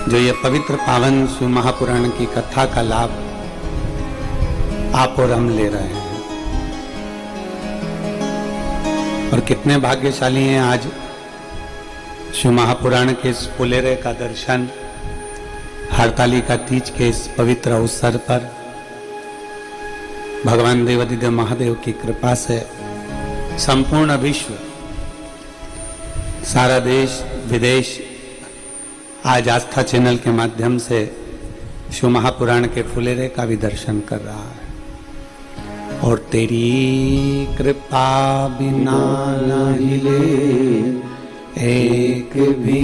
जो ये पवित्र पावन शिव महापुराण की कथा का लाभ आप और हम ले रहे हैं। और कितने भाग्यशाली हैं आज शिव महापुराण के इस फुलेरे का दर्शन हरतालिका तीज के इस पवित्र अवसर पर भगवान देवादिदेव महादेव की कृपा से संपूर्ण विश्व, सारा देश विदेश आज आस्था चैनल के माध्यम से शिव महापुराण के फुलेरे का भी दर्शन कर रहा है। और तेरी कृपा बिना न हिले एक भी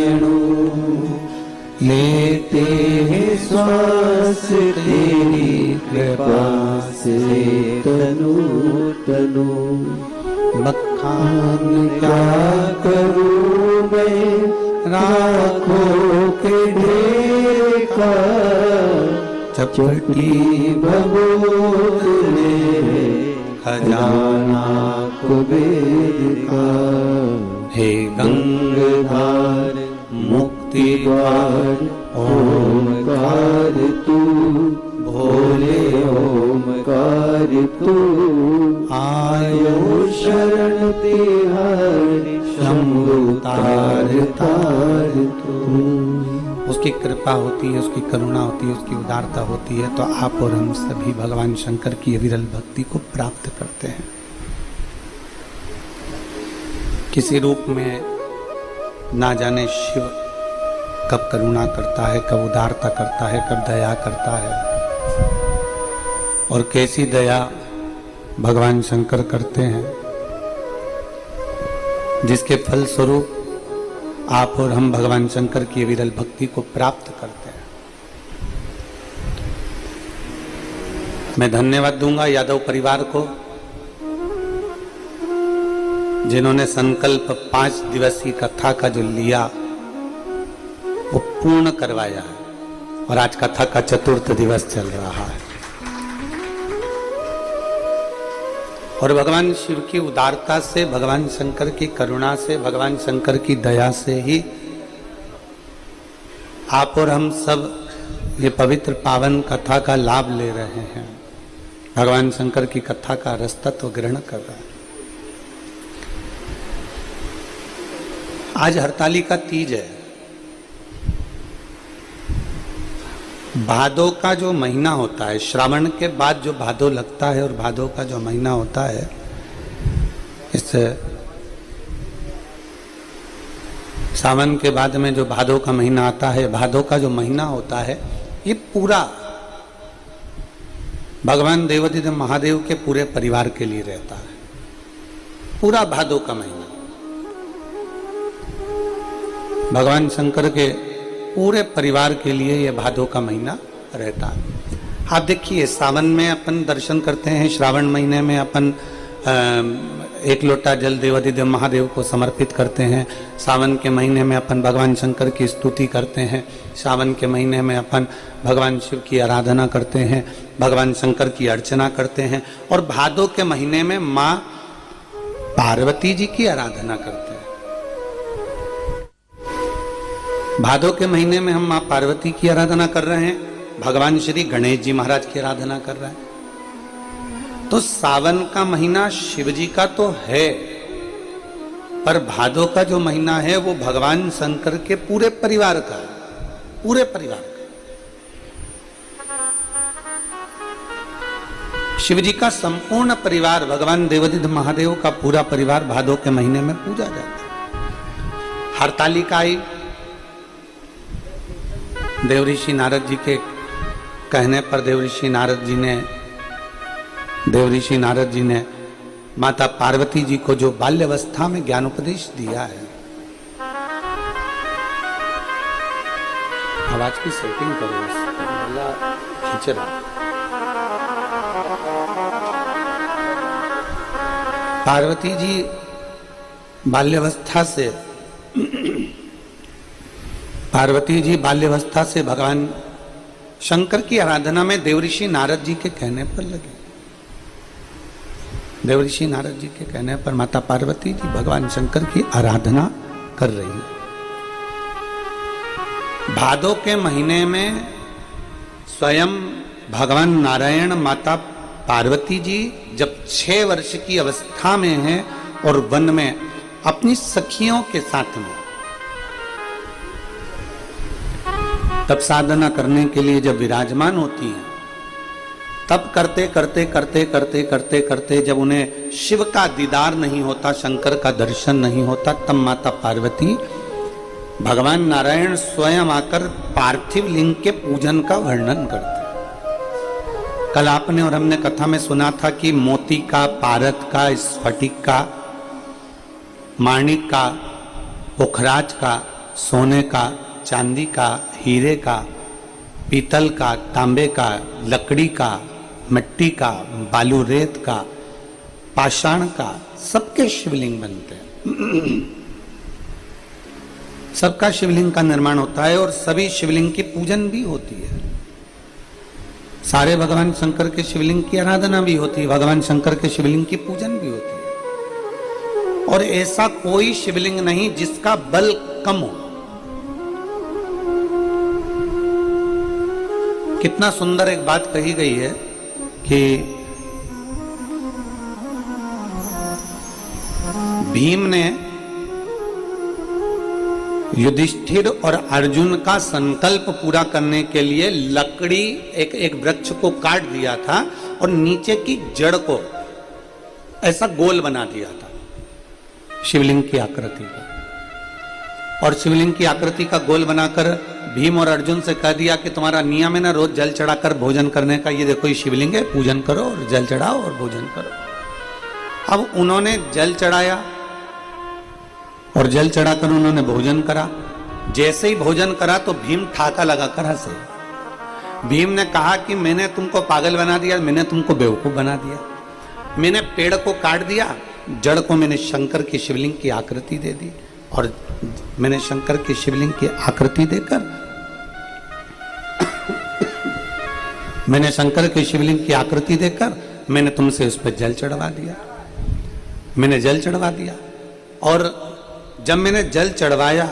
अणु, लेते हैं श्वास तेरी कृपा से तनु तनु। बखान क्या करूं मैं राखों के ढेर का, चपटी भगोत ने खजाना कुबेर का। हे गंगाधार मुक्ति द्वार ओमकार तू, भोले ओमकार तू। आयो शरण तिहारी शंभु तार तार तू। उसकी कृपा होती है, उसकी करुणा होती है, उसकी उदारता होती है, तो आप और हम सभी भगवान शंकर की विरल भक्ति को प्राप्त करते हैं। किसी रूप में ना जाने शिव कब करुणा करता है, कब उदारता करता है, कब दया करता है। और कैसी दया भगवान शंकर करते हैं, जिसके फल स्वरूप आप और हम भगवान शंकर की विरल भक्ति को प्राप्त करते हैं। मैं धन्यवाद दूंगा यादव परिवार को, जिन्होंने संकल्प 5 दिवसीय कथा का जो लिया वो पूर्ण करवाया है। और आज कथा का 4th दिवस चल रहा है। और भगवान शिव की उदारता से, भगवान शंकर की करुणा से, भगवान शंकर की दया से ही आप और हम सब ये पवित्र पावन कथा का लाभ ले रहे हैं। भगवान शंकर की कथा का रसतत्व ग्रहण कर रहे हैं। आज हरतालिका तीज है। भादो का जो महीना होता है, श्रावण के बाद जो भादो लगता है और भादो का जो महीना होता है, इस सावन के बाद में जो भादो का महीना आता है, भादो का जो महीना होता है, ये पूरा भगवान देवादिदेव महादेव के पूरे परिवार के लिए रहता है। पूरा भादो का महीना भगवान शंकर के पूरे परिवार के लिए ये भादो का महीना रहता है। आप देखिए, सावन में अपन दर्शन करते हैं, श्रावण महीने में अपन 1 लोटा जल देवादिदेव महादेव को समर्पित करते हैं। सावन के महीने में अपन भगवान शंकर की स्तुति करते हैं। सावन के महीने में अपन भगवान शिव की आराधना करते हैं, भगवान शंकर की अर्चना करते हैं। और भादो के महीने में माँ पार्वती जी की आराधना करते हैं। भादो के महीने में हम माँ पार्वती की आराधना कर रहे हैं, भगवान श्री गणेश जी महाराज की आराधना कर रहे हैं। तो सावन का महीना शिव जी का तो है, पर भादो का जो महीना है वो भगवान शंकर के पूरे परिवार का, पूरे परिवार का। शिव जी का संपूर्ण परिवार, भगवान देवादिदेव महादेव का पूरा परिवार भादो के महीने में पूजा जाता है। हरतालिका आई, देवऋषि नारद जी के कहने पर देवऋषि नारद जी ने माता पार्वती जी को जो बाल्यावस्था में ज्ञान उपदेश दिया है। आवाज की सेटिंग करो, खींच रहा। पार्वती जी बाल्यावस्था से भगवान शंकर की आराधना में देवऋषि नारद जी के कहने पर लगे। देवऋषि नारद जी के कहने पर माता पार्वती जी भगवान शंकर की आराधना कर रही है। भादों के महीने में स्वयं भगवान नारायण माता पार्वती जी जब 6 वर्ष की अवस्था में हैं और वन में अपनी सखियों के साथ में तब साधना करने के लिए जब विराजमान होती हैं, तब करते करते करते करते करते करते जब उन्हें शिव का दीदार नहीं होता, शंकर का दर्शन नहीं होता, तब माता पार्वती भगवान नारायण स्वयं आकर पार्थिव लिंग के पूजन का वर्णन करते। कल आपने और हमने कथा में सुना था कि मोती का, पारद का, स्फटिक का, माणिक का, पुखराज का, सोने का, चांदी का, हीरे का, पीतल का, तांबे का, लकड़ी का, मिट्टी का, बालू रेत का, पाषाण का, सबके शिवलिंग बनते हैं। सबका शिवलिंग का निर्माण होता है और सभी शिवलिंग की पूजन भी होती है। सारे भगवान शंकर के शिवलिंग की आराधना भी होती है, भगवान शंकर के शिवलिंग की पूजन भी होती है। और ऐसा कोई शिवलिंग नहीं जिसका बल कम हो। कितना सुंदर एक बात कही गई है कि भीम ने युधिष्ठिर और अर्जुन का संकल्प पूरा करने के लिए लकड़ी एक वृक्ष को काट दिया था और नीचे की जड़ को ऐसा गोल बना दिया था शिवलिंग की आकृति का। और शिवलिंग की आकृति का गोल बनाकर भीम और अर्जुन से कह दिया कि तुम्हारा नियम है ना रोज जल चढ़ाकर भोजन करने का, ये देखो ये शिवलिंग है, पूजन करो और जल चढ़ाओ और भोजन करो। अब उन्होंने जल चढ़ाया और जल चढ़ाकर उन्होंने भोजन करा। जैसे ही भोजन करा तो भीम ठाका लगाकर हंसे। भीम ने कहा कि मैंने तुमको पागल बना दिया, मैंने तुमको बेवकूफ बना दिया। मैंने पेड़ को काट दिया, जड़ को मैंने शंकर की शिवलिंग की आकृति दे दी और मैंने शंकर की शिवलिंग की आकृति देकर मैंने शंकर की शिवलिंग की आकृति देकर मैंने तुमसे उस पर जल चढ़वा दिया। मैंने जल चढ़वा दिया और जब मैंने जल चढ़वाया,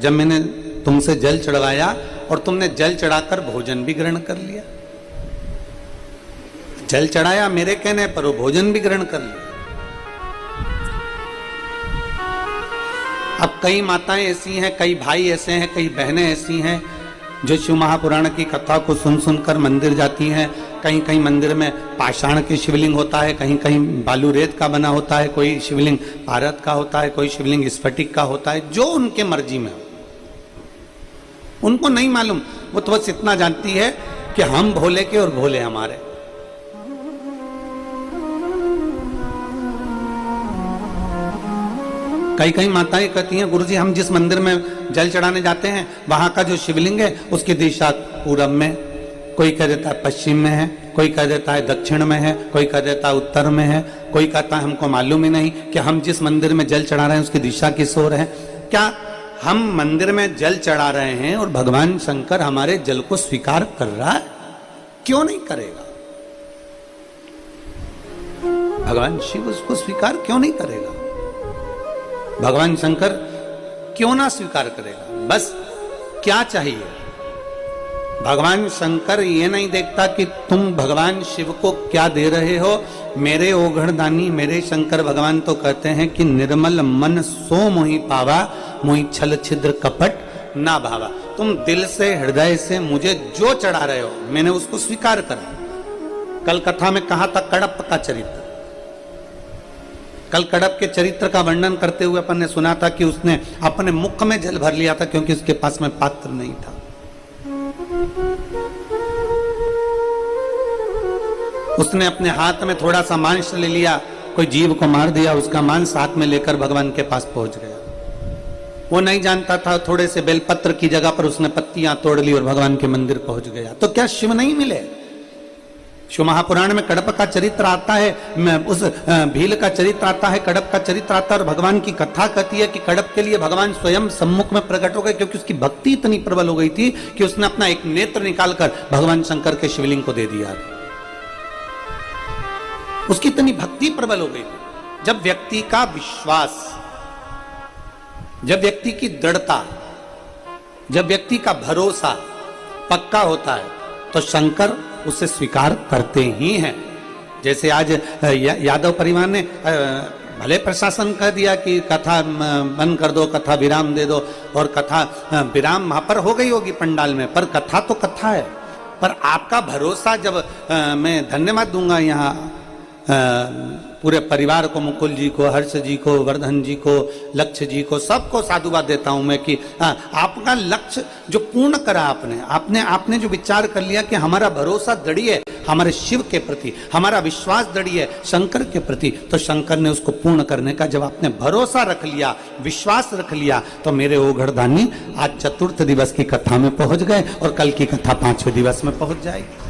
जब मैंने तुमसे जल चढ़वाया और तुमने जल चढ़ाकर भोजन भी ग्रहण कर लिया। जल चढ़ाया मेरे कहने पर, वो भोजन भी ग्रहण कर लिया। अब कई माताएं ऐसी हैं, कई भाई ऐसे हैं, कई बहनें ऐसी हैं जो शिव महापुराण की कथा को सुन सुनकर मंदिर जाती हैं। कहीं कहीं मंदिर में पाषाण के शिवलिंग होता है, कहीं कहीं बालू रेत का बना होता है, कोई शिवलिंग पारद का होता है, कोई शिवलिंग स्फटिक का होता है, जो उनके मर्जी में हो। उनको नहीं मालूम, वो तो बस इतना जानती है कि हम भोले के और भोले हमारे। कई कई माताएं कहती हैं गुरुजी हम जिस मंदिर में जल चढ़ाने जाते हैं वहां का जो शिवलिंग है उसकी दिशा पूरब में, कोई कह देता है पश्चिम में है, कोई कह देता है दक्षिण में है, कोई कह देता है उत्तर में है, कोई कहता है हमको मालूम ही नहीं कि हम जिस मंदिर में जल चढ़ा रहे हैं उसकी दिशा किस ओर है। क्या हम मंदिर में जल चढ़ा रहे हैं और भगवान शंकर हमारे जल को स्वीकार कर रहा है? क्यों नहीं करेगा? भगवान शिव उसको स्वीकार क्यों नहीं करेगा? भगवान शंकर क्यों ना स्वीकार करेगा? बस क्या चाहिए? भगवान शंकर ये नहीं देखता कि तुम भगवान शिव को क्या दे रहे हो। मेरे ओघड़दानी मेरे शंकर भगवान तो कहते हैं कि निर्मल मन सो मोहि पावा, मोहि छल छिद्र कपट ना भावा। तुम दिल से हृदय से मुझे जो चढ़ा रहे हो मैंने उसको स्वीकार करा। कल कथा में कहा था कड़प का चरित्र। कल कड़प के चरित्र का वर्णन करते हुए अपन ने सुना था कि उसने अपने मुख में जल भर लिया था क्योंकि उसके पास में पात्र नहीं था। उसने अपने हाथ में थोड़ा सा मांस ले लिया, कोई जीव को मार दिया, उसका मांस हाथ में लेकर भगवान के पास पहुंच गया। वो नहीं जानता था, थोड़े से बेलपत्र की जगह पर उसने पत्तियां तोड़ ली और भगवान के मंदिर पहुंच गया। तो क्या शिव नहीं मिले? शिव महापुराण में कड़प का चरित्र आता है, उस भील का चरित्र आता है, कड़प का चरित्र आता है और भगवान की कथा कहती है कि कड़प के लिए भगवान स्वयं सम्मुख में प्रकट हो गए क्योंकि उसकी भक्ति इतनी प्रबल हो गई थी कि उसने अपना एक नेत्र निकालकर भगवान शंकर के शिवलिंग को दे दिया। उसकी इतनी भक्ति प्रबल हो गई। जब व्यक्ति का विश्वास, जब व्यक्ति की दृढ़ता जब व्यक्ति का भरोसा पक्का होता है तो शंकर उसे स्वीकार करते ही हैं। जैसे आज यादव परिवार ने भले प्रशासन कह दिया कि कथा बंद कर दो, कथा विराम दे दो, और कथा विराम वहां पर हो गई होगी पंडाल में, पर कथा तो कथा है। पर आपका भरोसा जब मैं धन्यवाद दूंगा यहाँ पूरे परिवार को, मुकुल जी को, हर्ष जी को, वर्धन जी को, लक्ष्य जी को, सबको साधुवाद देता हूं मैं कि आपका लक्ष्य जो पूर्ण करा आपने जो विचार कर लिया कि हमारा भरोसा दृढ़ है हमारे शिव के प्रति, हमारा विश्वास दृढ़ है शंकर के प्रति, तो शंकर ने उसको पूर्ण करने का जब आपने भरोसा रख लिया, विश्वास रख लिया, तो मेरे ओघड़दानी आज चतुर्थ दिवस की कथा में पहुंच गए और कल की कथा 5वें दिवस में पहुंच जाएगी।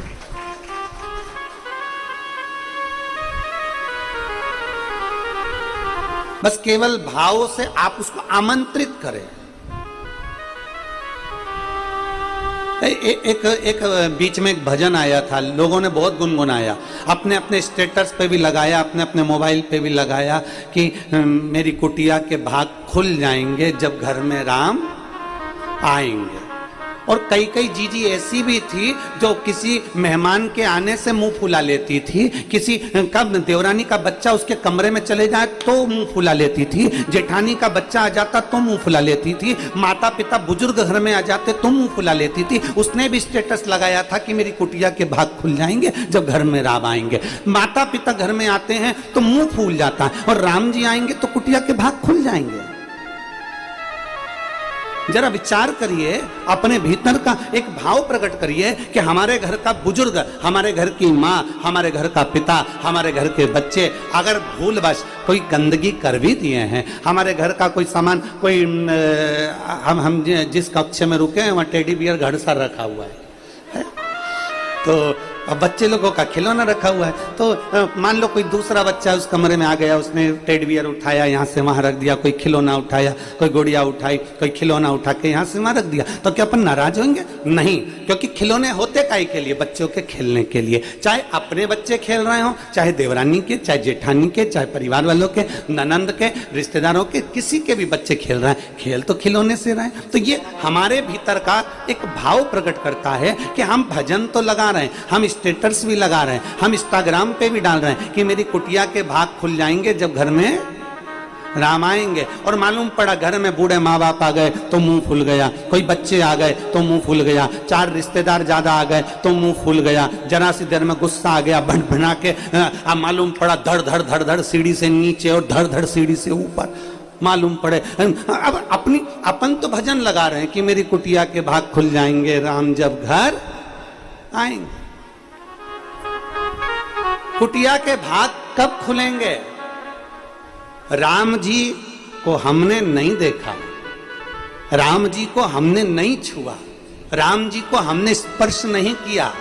बस केवल भाव से आप उसको आमंत्रित करें। एक बीच में एक भजन आया था, लोगों ने बहुत गुनगुनाया, अपने अपने स्टेटस पे भी लगाया, अपने अपने मोबाइल पे भी लगाया कि मेरी कुटिया के भाग खुल जाएंगे जब घर में राम आएंगे। और कई कई जीजी ऐसी भी थी जो किसी मेहमान के आने से मुंह फुला लेती थी, किसी का देवरानी का बच्चा उसके कमरे में चले जाए तो मुंह फुला लेती थी, जेठानी का बच्चा आ जाता तो मुंह फुला लेती थी, माता पिता बुजुर्ग घर में आ जाते तो मुंह फुला लेती थी। उसने भी स्टेटस लगाया था कि मेरी कुटिया के भाग खुल जाएंगे जब घर में राम आएंगे। माता पिता घर में आते हैं तो मुंह फूल जाता है, और राम जी आएंगे तो कुटिया के भाग खुल जाएंगे। जरा विचार करिए, अपने भीतर का एक भाव प्रकट करिए कि हमारे घर का बुजुर्ग, हमारे घर की माँ, हमारे घर का पिता, हमारे घर के बच्चे अगर भूलवश कोई गंदगी कर भी दिए हैं, हमारे घर का कोई सामान, कोई हम जिस कक्ष में रुके हैं वहाँ टेडी बियर घर सा रखा हुआ है तो अब बच्चे लोगों का खिलौना रखा हुआ है, तो मान लो कोई दूसरा बच्चा उस कमरे में आ गया, उसने टेडी बियर उठाया यहाँ से वहां रख दिया, कोई खिलौना उठाया, कोई गुड़िया उठाई, कोई खिलौना उठा के यहाँ से वहां रख दिया, तो क्या अपन नाराज होंगे? नहीं, क्योंकि खिलौने होते काहे के लिए? बच्चों के खेलने के लिए। चाहे अपने बच्चे खेल रहे हो, चाहे देवरानी के, चाहे जेठानी के, चाहे परिवार वालों के, ननंद के, रिश्तेदारों के, किसी के भी बच्चे खेल रहे हैं, खेल तो खिलौने से रहे हैं। तो ये हमारे भीतर का एक भाव प्रकट करता है कि हम भजन तो लगा रहे हैं, हम स्टेटस भी लगा रहे हैं, हम इंस्टाग्राम पे भी डाल रहे हैं कि मेरी कुटिया के भाग खुल जाएंगे जब घर में राम आएंगे, और मालूम पड़ा घर में बूढ़े माँ बाप आ गए तो मुंह फूल गया, कोई बच्चे आ गए तो मुंह फूल गया, 4 रिश्तेदार ज्यादा आ गए तो मुंह फूल गया, जरा सी देर में गुस्सा आ गया, भन भना के मालूम पड़ा धड़ धड़ धड़ धड़ सीढ़ी से नीचे और धड़ धड़ सीढ़ी से ऊपर मालूम पड़े। अब अपन तो भजन लगा रहे हैं कि मेरी कुटिया के भाग खुल जाएंगे राम जब घर आएंगे। कुटिया के भाग कब खुलेंगे? राम जी को हमने नहीं देखा, राम जी को हमने नहीं छुआ, राम जी को हमने स्पर्श नहीं किया,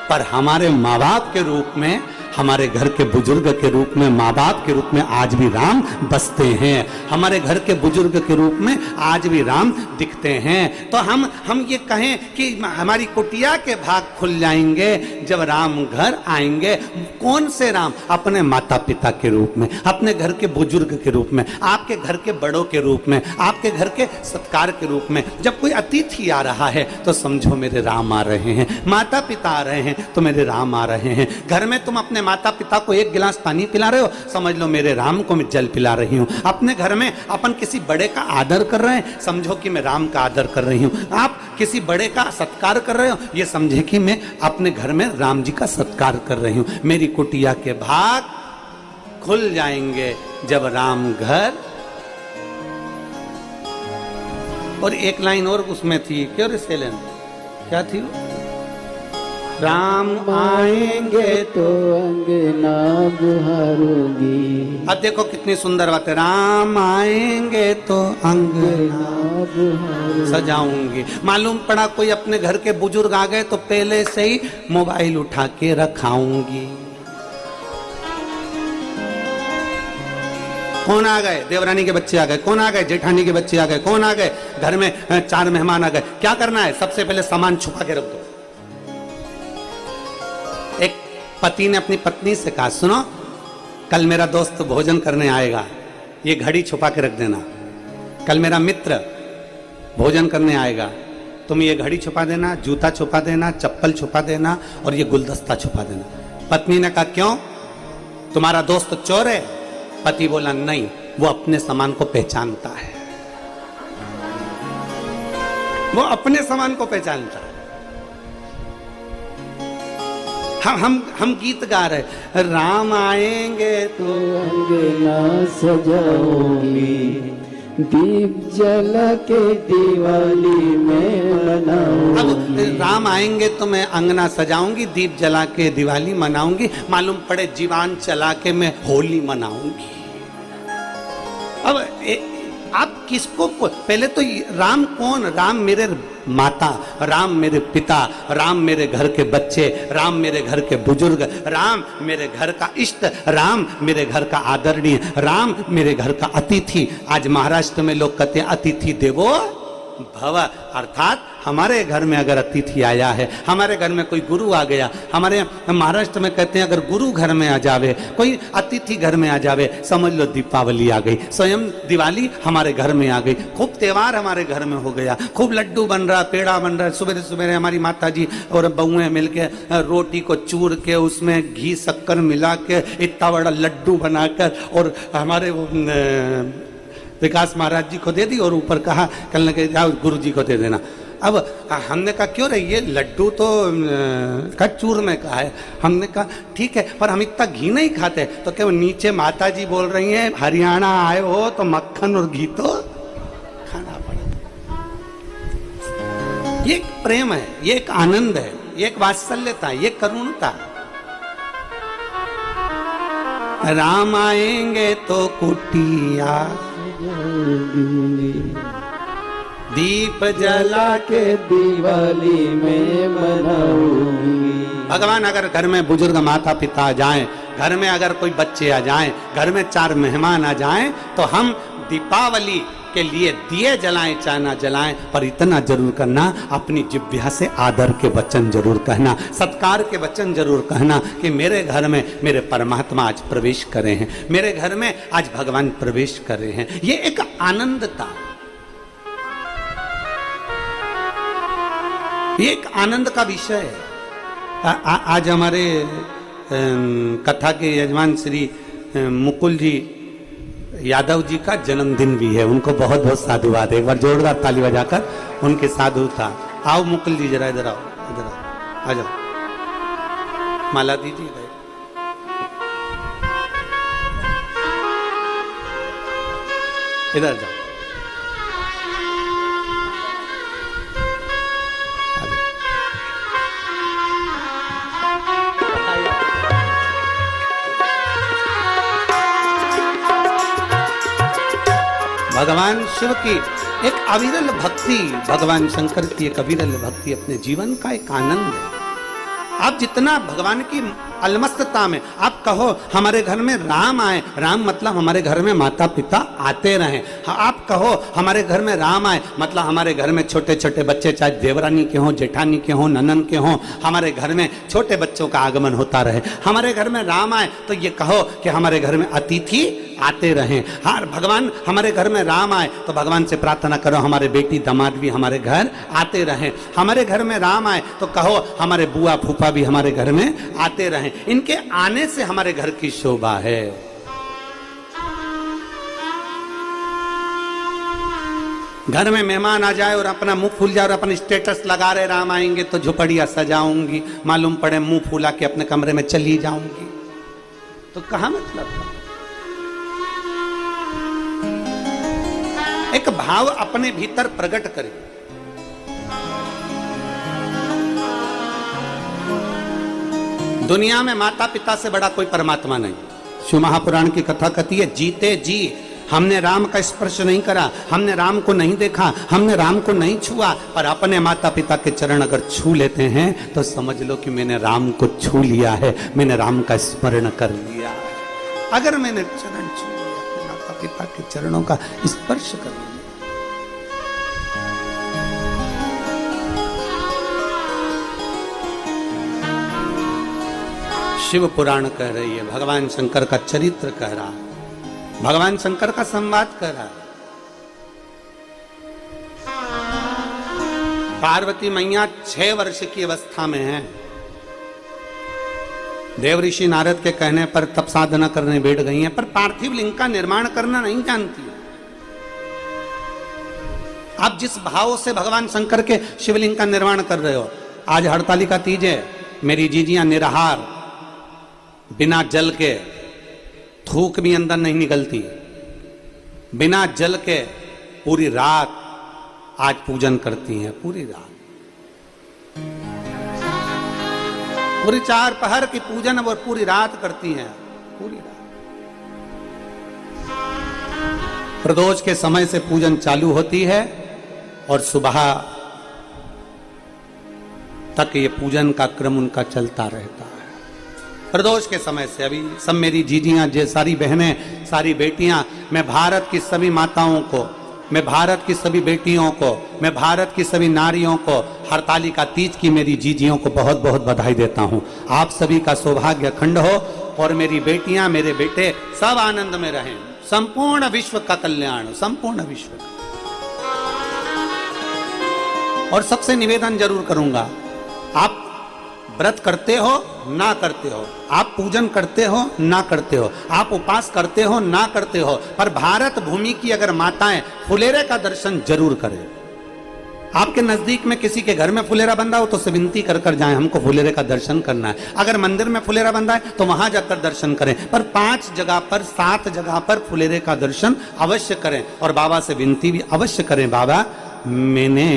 पर हमारे माँ बाप के रूप में, हमारे घर के बुजुर्ग के रूप में, माँ बाप के रूप में आज भी राम बसते हैं, हमारे घर के बुजुर्ग के रूप में आज भी राम दिखते हैं। तो हम ये कहें कि हमारी कुटिया के भाग खुल जाएंगे जब राम घर आएंगे। कौन से राम? अपने माता पिता के रूप में, अपने घर के बुजुर्ग के रूप में, आपके घर के बड़ों के रूप में, आपके घर के सत्कार के रूप में। जब कोई अतिथि आ रहा है तो समझो मेरे राम आ रहे हैं, माता पिता आ रहे हैं तो मेरे राम आ रहे हैं। घर में तुम अपने माता पिता को 1 गिलास पानी पिला रहे हो, समझ लो मेरे राम को मैं जल पिला रही हूँ। अपने घर में अपन किसी बड़े का आदर कर रहे हैं, समझो कि मैं राम का आदर कर रही हूँ। आप किसी बड़े का सत्कार कर रहे हो, ये समझे कि मैं अपने घर में राम जी का सत्कार कर रही हूँ। मेरी कुटिया के भाग खुल जाएंगे जब राम घर। और एक लाइन और उसमें थी, क्यों रे सेलन, क्या थी वो? राम आएंगे तो अंगना बुहारूंगी। अब देखो कितनी सुंदर बात है, राम आएंगे तो अंगना सजाऊंगी। मालूम पड़ा कोई अपने घर के बुजुर्ग आ गए तो पहले से ही मोबाइल उठा के रखाऊंगी। कौन आ गए? देवरानी के बच्चे आ गए, कौन आ गए? जेठानी के बच्चे आ गए, कौन आ गए? घर में 4 मेहमान आ गए। क्या करना है? सबसे पहले सामान छुपा के रख दो। एक पति ने अपनी पत्नी से कहा, सुनो कल मेरा दोस्त भोजन करने आएगा, ये घड़ी छुपा के रख देना। कल मेरा मित्र भोजन करने आएगा, तुम ये घड़ी छुपा देना, जूता छुपा देना, चप्पल छुपा देना और ये गुलदस्ता छुपा देना। पत्नी ने कहा क्यों, तुम्हारा दोस्त चोर है? पति बोला नहीं, वो अपने सामान को पहचानता है, वो अपने सामान को पहचानता है। हम गीत गा रहे, राम आएंगे तो अंगना सजाऊंगी, दीप जला के दिवाली में मनाऊंगी। अब राम आएंगे तो मैं अंगना सजाऊंगी, दीप जला के दिवाली मनाऊंगी, मालूम पड़े जीवान चला के मैं होली मनाऊंगी। अब आप किसको, पहले तो राम कौन? राम मेरे माता, राम मेरे पिता, राम मेरे घर के बच्चे, राम मेरे घर के बुजुर्ग, राम मेरे घर का इष्ट, राम मेरे घर का आदरणीय, राम मेरे घर का अतिथि। आज महाराष्ट्र में लोग कहते हैं अतिथि देवो भव, अर्थात हमारे घर में अगर अतिथि आया है, हमारे घर में कोई गुरु आ गया, हमारे महाराष्ट्र में कहते हैं अगर गुरु घर में आ जावे, कोई अतिथि घर में आ जावे, समझ लो दीपावली आ गई, स्वयं दिवाली हमारे घर में आ गई, खूब त्योहार हमारे घर में हो गया, खूब लड्डू बन रहा, पेड़ा बन रहा। सुबह सुबह हमारी माता जी और बहुएं मिलके रोटी को चूर के उसमें घी शक्कर मिला के इतना बड़ा लड्डू बनाकर और हमारे विकास महाराज जी को दे दी और ऊपर कहा कल ने जाओ गुरु जी को दे देना। अब हमने कहा क्यों रे, ये लड्डू तो चूर में कहा है। हमने कहा ठीक है, पर हम इतना घी नहीं खाते। तो क्या नीचे माता जी बोल रही हैं हरियाणा आए हो तो मक्खन और घी तो खाना पड़ा। ये एक प्रेम है, ये एक आनंद है, ये एक वात्सल्यता, ये करुणता। राम आएंगे तो कुटिया दीप जला के दिवाली में मनाऊंगी। भगवान अगर घर में बुजुर्ग माता पिता आ जाएं, घर में अगर कोई बच्चे आ जाएं, घर में 4 मेहमान आ जाएं, तो हम दीपावली के लिए दिए जलाएं चाहे ना जलाएं, पर इतना जरूर करना, अपनी जिह्वा से आदर के वचन जरूर कहना, सत्कार के वचन जरूर कहना कि मेरे घर में मेरे परमात्मा आज प्रवेश करे हैं, मेरे घर में आज भगवान प्रवेश कर रहे हैं। ये एक आनंद था, ये एक आनंद का विषय है। आज हमारे कथा के यजमान श्री मुकुल जी यादव जी का जन्मदिन भी है, उनको बहुत बहुत साधुवाद है। एक बार जोरदार ताली बजाकर उनके साधुता। आओ मुकुल जी जरा इधर आओ, इधर आओ, आ जाओ, माला दीजिए। इधर जाओ, भगवान शिव की एक अविरल भक्ति, भगवान शंकर की एक अविरल भक्ति अपने जीवन का एक आनंद है। आप जितना भगवान की अलमस्तता में आप कहो हमारे घर में राम आए, राम मतलब हमारे घर में माता पिता आते रहें। आप कहो हमारे घर में राम आए मतलब हमारे घर में छोटे छोटे बच्चे, चाहे देवरानी के हों, जेठानी के हों, ननन के हों, हमारे घर में छोटे बच्चों का आगमन होता रहे। हमारे घर में राम आए तो ये कहो कि हमारे घर में अतिथि आते रहें। हाँ, भगवान हमारे घर में राम आए तो भगवान से प्रार्थना करो हमारे बेटी दामाद भी हमारे घर आते रहें। हमारे घर में राम आए तो कहो हमारे बुआ फूफा भी हमारे घर में आते रहें। इनके आने से हमारे घर की शोभा है। घर में मेहमान आ जाए और अपना मुंह फूल जाए और अपना स्टेटस लगा रहे राम आएंगे तो झुपड़ियां सजाऊंगी, मालूम पड़े मुंह फूला के अपने कमरे में चली जाऊंगी, तो कहां मतलब था? एक भाव अपने भीतर प्रकट करे। दुनिया में माता पिता से बड़ा कोई परमात्मा नहीं। शिव महापुराण की कथा कहती है जीते जी हमने राम का स्पर्श नहीं करा, हमने राम को नहीं देखा, हमने राम को नहीं छुआ, पर अपने माता पिता के चरण अगर छू लेते हैं तो समझ लो कि मैंने राम को छू लिया है, मैंने राम का स्मरण कर लिया है। अगर मैंने चरण छू लिया, अपने माता पिता के चरणों का स्पर्श कर लिया। शिव पुराण कह रही है, भगवान शंकर का चरित्र कह रहा है, भगवान शंकर का संवाद कह रहा है। पार्वती मैया 6 वर्ष की अवस्था में है। देव ऋषि नारद के कहने पर तप साधना करने बैठ गई हैं, पर पार्थिव लिंग का निर्माण करना नहीं जानती। आप जिस भाव से भगवान शंकर के शिवलिंग का निर्माण कर रहे हो, आज हड़तालिका तीज है, मेरी जीजियां निराहार, बिना जल के, थूक भी अंदर नहीं निकलती, बिना जल के पूरी रात आज पूजन करती हैं। पूरी रात, पूरी 4 पहर की पूजन वो पूरी रात करती हैं। पूरी रात प्रदोष के समय से पूजन चालू होती है और सुबह तक ये पूजन का क्रम उनका चलता रहता है। प्रदोष के समय से अभी सब मेरी जीजियां, जे सारी बहनें, सारी बेटियां, मैं भारत की सभी माताओं को, मैं भारत की सभी बेटियों को, मैं भारत की सभी नारियों को हरतालिका तीज की मेरी जीजियों को बहुत बहुत बधाई देता हूं। आप सभी का सौभाग्य अखंड हो और मेरी बेटियां, मेरे बेटे सब आनंद में रहें। संपूर्ण विश्व का कल्याण, संपूर्ण विश्व का। और सबसे निवेदन जरूर करूंगा, आप व्रत करते हो ना करते हो, आप पूजन करते हो ना करते हो, आप उपास करते हो ना करते हो, पर भारत भूमि की अगर माताएं फुलेरे का दर्शन जरूर करें। आपके नजदीक में किसी के घर में फुलेरा बंधा हो तो से विनती कर कर जाएं, हमको फुलेरे का दर्शन करना है। अगर मंदिर में फुलेरा बंधा है तो वहां जाकर दर्शन करें, पर 5 जगह पर, 7 जगह पर फुलेरे का दर्शन अवश्य करें और बाबा से विनती भी अवश्य करें, बाबा मैंने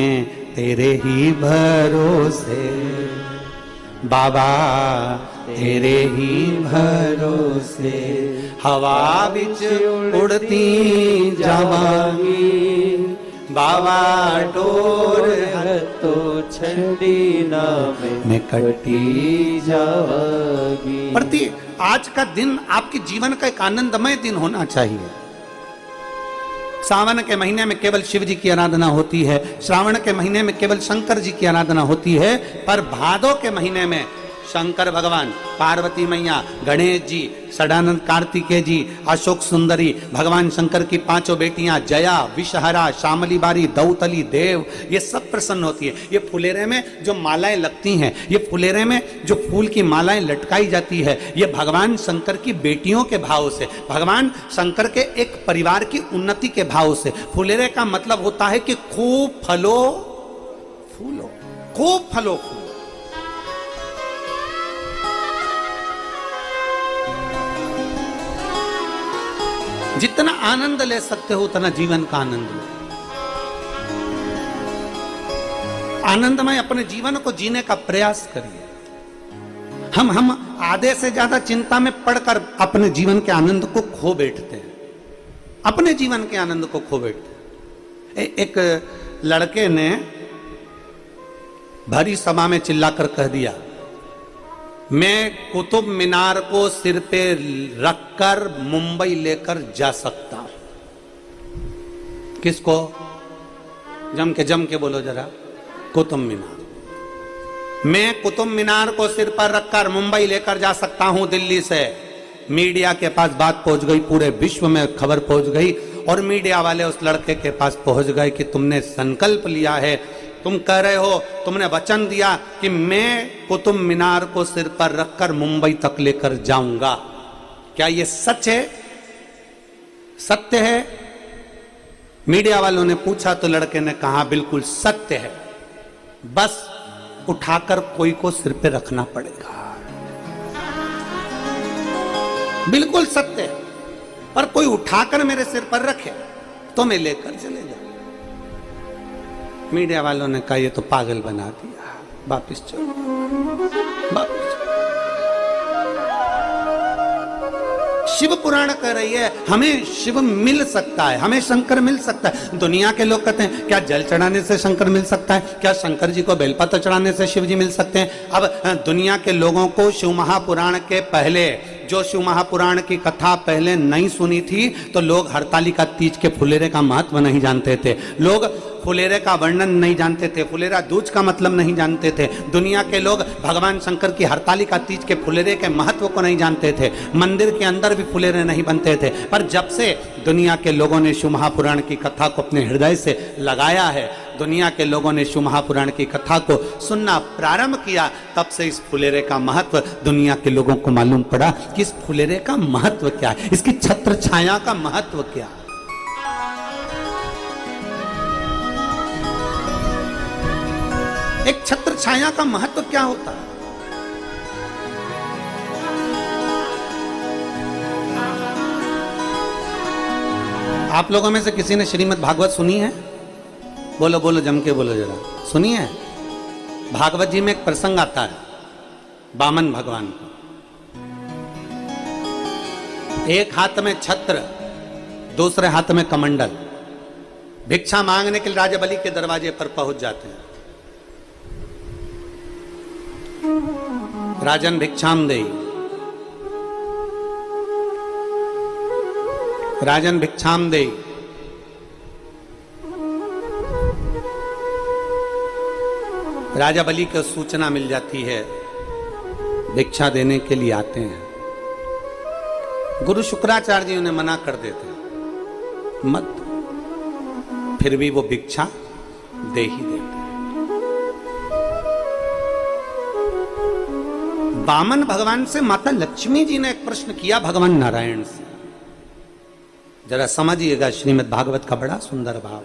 तेरे ही भरोसे, बाबा तेरे ही भरोसे हवा बिच उड़ती जावांगी, बाबा टोर तो छड़ी ना में कटी जावांगी। प्रति आज का दिन आपके जीवन का एक आनंदमय दिन होना चाहिए। सावन के महीने में केवल शिव जी की आराधना होती है, श्रावण के महीने में केवल शंकर जी की आराधना होती है, पर भादो के महीने में शंकर भगवान, पार्वती मैया, गणेश जी, सदानंद कार्तिकेय जी, अशोक सुंदरी, भगवान शंकर की 5 बेटियां जया, विषहरा, शामली बारी, दौतली, देव, ये सब प्रसन्न होती है। ये फुलेरे में जो मालाएं लगती हैं, ये फुलेरे में जो फूल की मालाएं लटकाई जाती है, ये भगवान शंकर की बेटियों के भाव से, भगवान शंकर के एक परिवार की उन्नति के भाव से। फुलेरे का मतलब होता है कि खूब फलो फूलो, खूब फलो फूलो। जितना आनंद ले सकते हो उतना जीवन का आनंद लो। आनंदमय अपने जीवन को जीने का प्रयास करिए। हम आधे से ज्यादा चिंता में पड़कर अपने जीवन के आनंद को खो बैठते हैं, अपने जीवन के आनंद को खो बैठते हैं। एक लड़के ने भरी सभा में चिल्लाकर कह दिया, मैं कुतुब मीनार को सिर पे रखकर मुंबई लेकर जा सकता हूं। किसको? जम के बोलो जरा। कुतुब मीनार। मैं कुतुब मीनार को सिर पर रखकर मुंबई लेकर जा सकता हूं दिल्ली से। मीडिया के पास बात पहुंच गई, पूरे विश्व में खबर पहुंच गई और मीडिया वाले उस लड़के के पास पहुंच गए कि तुमने संकल्प लिया है, तुम कह रहे हो, तुमने वचन दिया कि मैं कुतुब मीनार को सिर पर रखकर मुंबई तक लेकर जाऊंगा। क्या यह सच है? सत्य है? मीडिया वालों ने पूछा तो लड़के ने कहा बिल्कुल सत्य है, बस उठाकर कोई को सिर पे रखना पड़ेगा। बिल्कुल सत्य है, पर कोई उठाकर मेरे सिर पर रखे तो मैं लेकर चले जाऊं। मीडिया वालों ने कहा ये तो पागल बना दिया, वापिस चलो, वापिस चलो। शिव पुराण कह रही है हमें शिव मिल सकता है, हमें शंकर मिल सकता है। दुनिया के लोग कहते हैं क्या जल चढ़ाने से शंकर मिल सकता है? क्या शंकर जी को बेलपत्र चढ़ाने से शिव जी मिल सकते हैं? अब दुनिया के लोगों को शिव महापुराण के पहले, जो शिव महापुराण की कथा पहले नहीं सुनी थी, तो लोग हरतालिका तीज के फुलेरे का महत्व नहीं जानते थे, लोग फुलेरे का वर्णन नहीं जानते थे, फुलेरा दूज का मतलब नहीं जानते थे। दुनिया के लोग भगवान शंकर की हरतालिका तीज के फुलेरे के महत्व को नहीं जानते थे, मंदिर के अंदर भी फुलेरे नहीं बनते थे। पर जब से दुनिया के लोगों ने शिव महापुराण की कथा को अपने हृदय से लगाया है, दुनिया के लोगों ने शिव महापुराण की कथा को सुनना प्रारंभ किया, तब से इस फुलेरे का महत्व दुनिया के लोगों को मालूम पड़ा कि इस फुलेरे का महत्व क्या है, इसकी छत्र छाया का महत्व क्या है। एक छत्र छाया का महत्व क्या होता है? आप लोगों में से किसी ने श्रीमद् भागवत सुनी है? बोलो बोलो, जम के बोलो जरा, सुनी है? भागवत जी में एक प्रसंग आता है वामन भगवान को, एक हाथ में छत्र, दूसरे हाथ में कमंडल, भिक्षा मांगने के लिए राजा बलि के दरवाजे पर पहुंच जाते हैं। राजन भिक्षाम देई, राजन भिक्षाम देई। राजा बलि को सूचना मिल जाती है, भिक्षा देने के लिए आते हैं। गुरु शुक्राचार्य जी उन्हें मना कर देते हैं, मत, फिर भी वो भिक्षा दे ही देते हैं। वामन भगवान से माता लक्ष्मी जी ने एक प्रश्न किया भगवान नारायण से, जरा समझिएगा, श्रीमद् भागवत का बड़ा सुंदर भाव।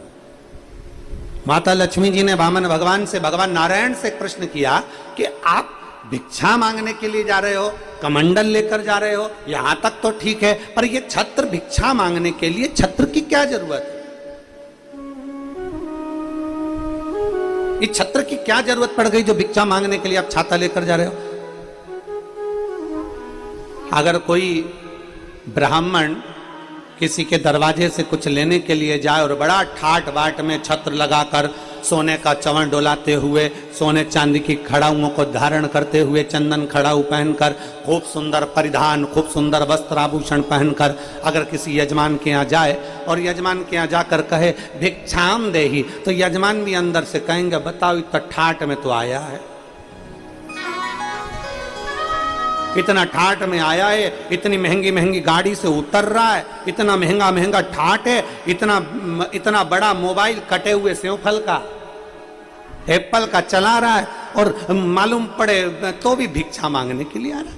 माता लक्ष्मी जी ने वामन भगवान से, भगवान नारायण से एक प्रश्न किया कि आप भिक्षा मांगने के लिए जा रहे हो, कमंडल लेकर जा रहे हो, यहां तक तो ठीक है, पर ये छत्र भिक्षा मांगने के लिए छत्र की क्या जरूरत है? इस छत्र की क्या जरूरत पड़ गई जो भिक्षा मांगने के लिए आप छाता लेकर जा रहे हो? अगर कोई ब्राह्मण किसी के दरवाजे से कुछ लेने के लिए जाए और बड़ा ठाट बाट में छत्र लगाकर, सोने का चवन डोलाते हुए, सोने चांदी की खड़ाऊओं को धारण करते हुए, चंदन खड़ाऊ पहनकर, खूब सुंदर परिधान, खूब सुंदर वस्त्र आभूषण पहनकर अगर किसी यजमान के यहाँ जाए और यजमान के यहाँ जाकर कहे भिक्षाम देहि, तो यजमान भी अंदर से कहेंगे बताओ इतना ठाट में तो आया है, इतना ठाट में आया है, इतनी महंगी महंगी गाड़ी से उतर रहा है, इतना महंगा महंगा ठाट है, इतना बड़ा मोबाइल कटे हुए सेवफल का, एप्पल का चला रहा है, और मालूम पड़े तो भी भिक्षा मांगने के लिए आ रहा है।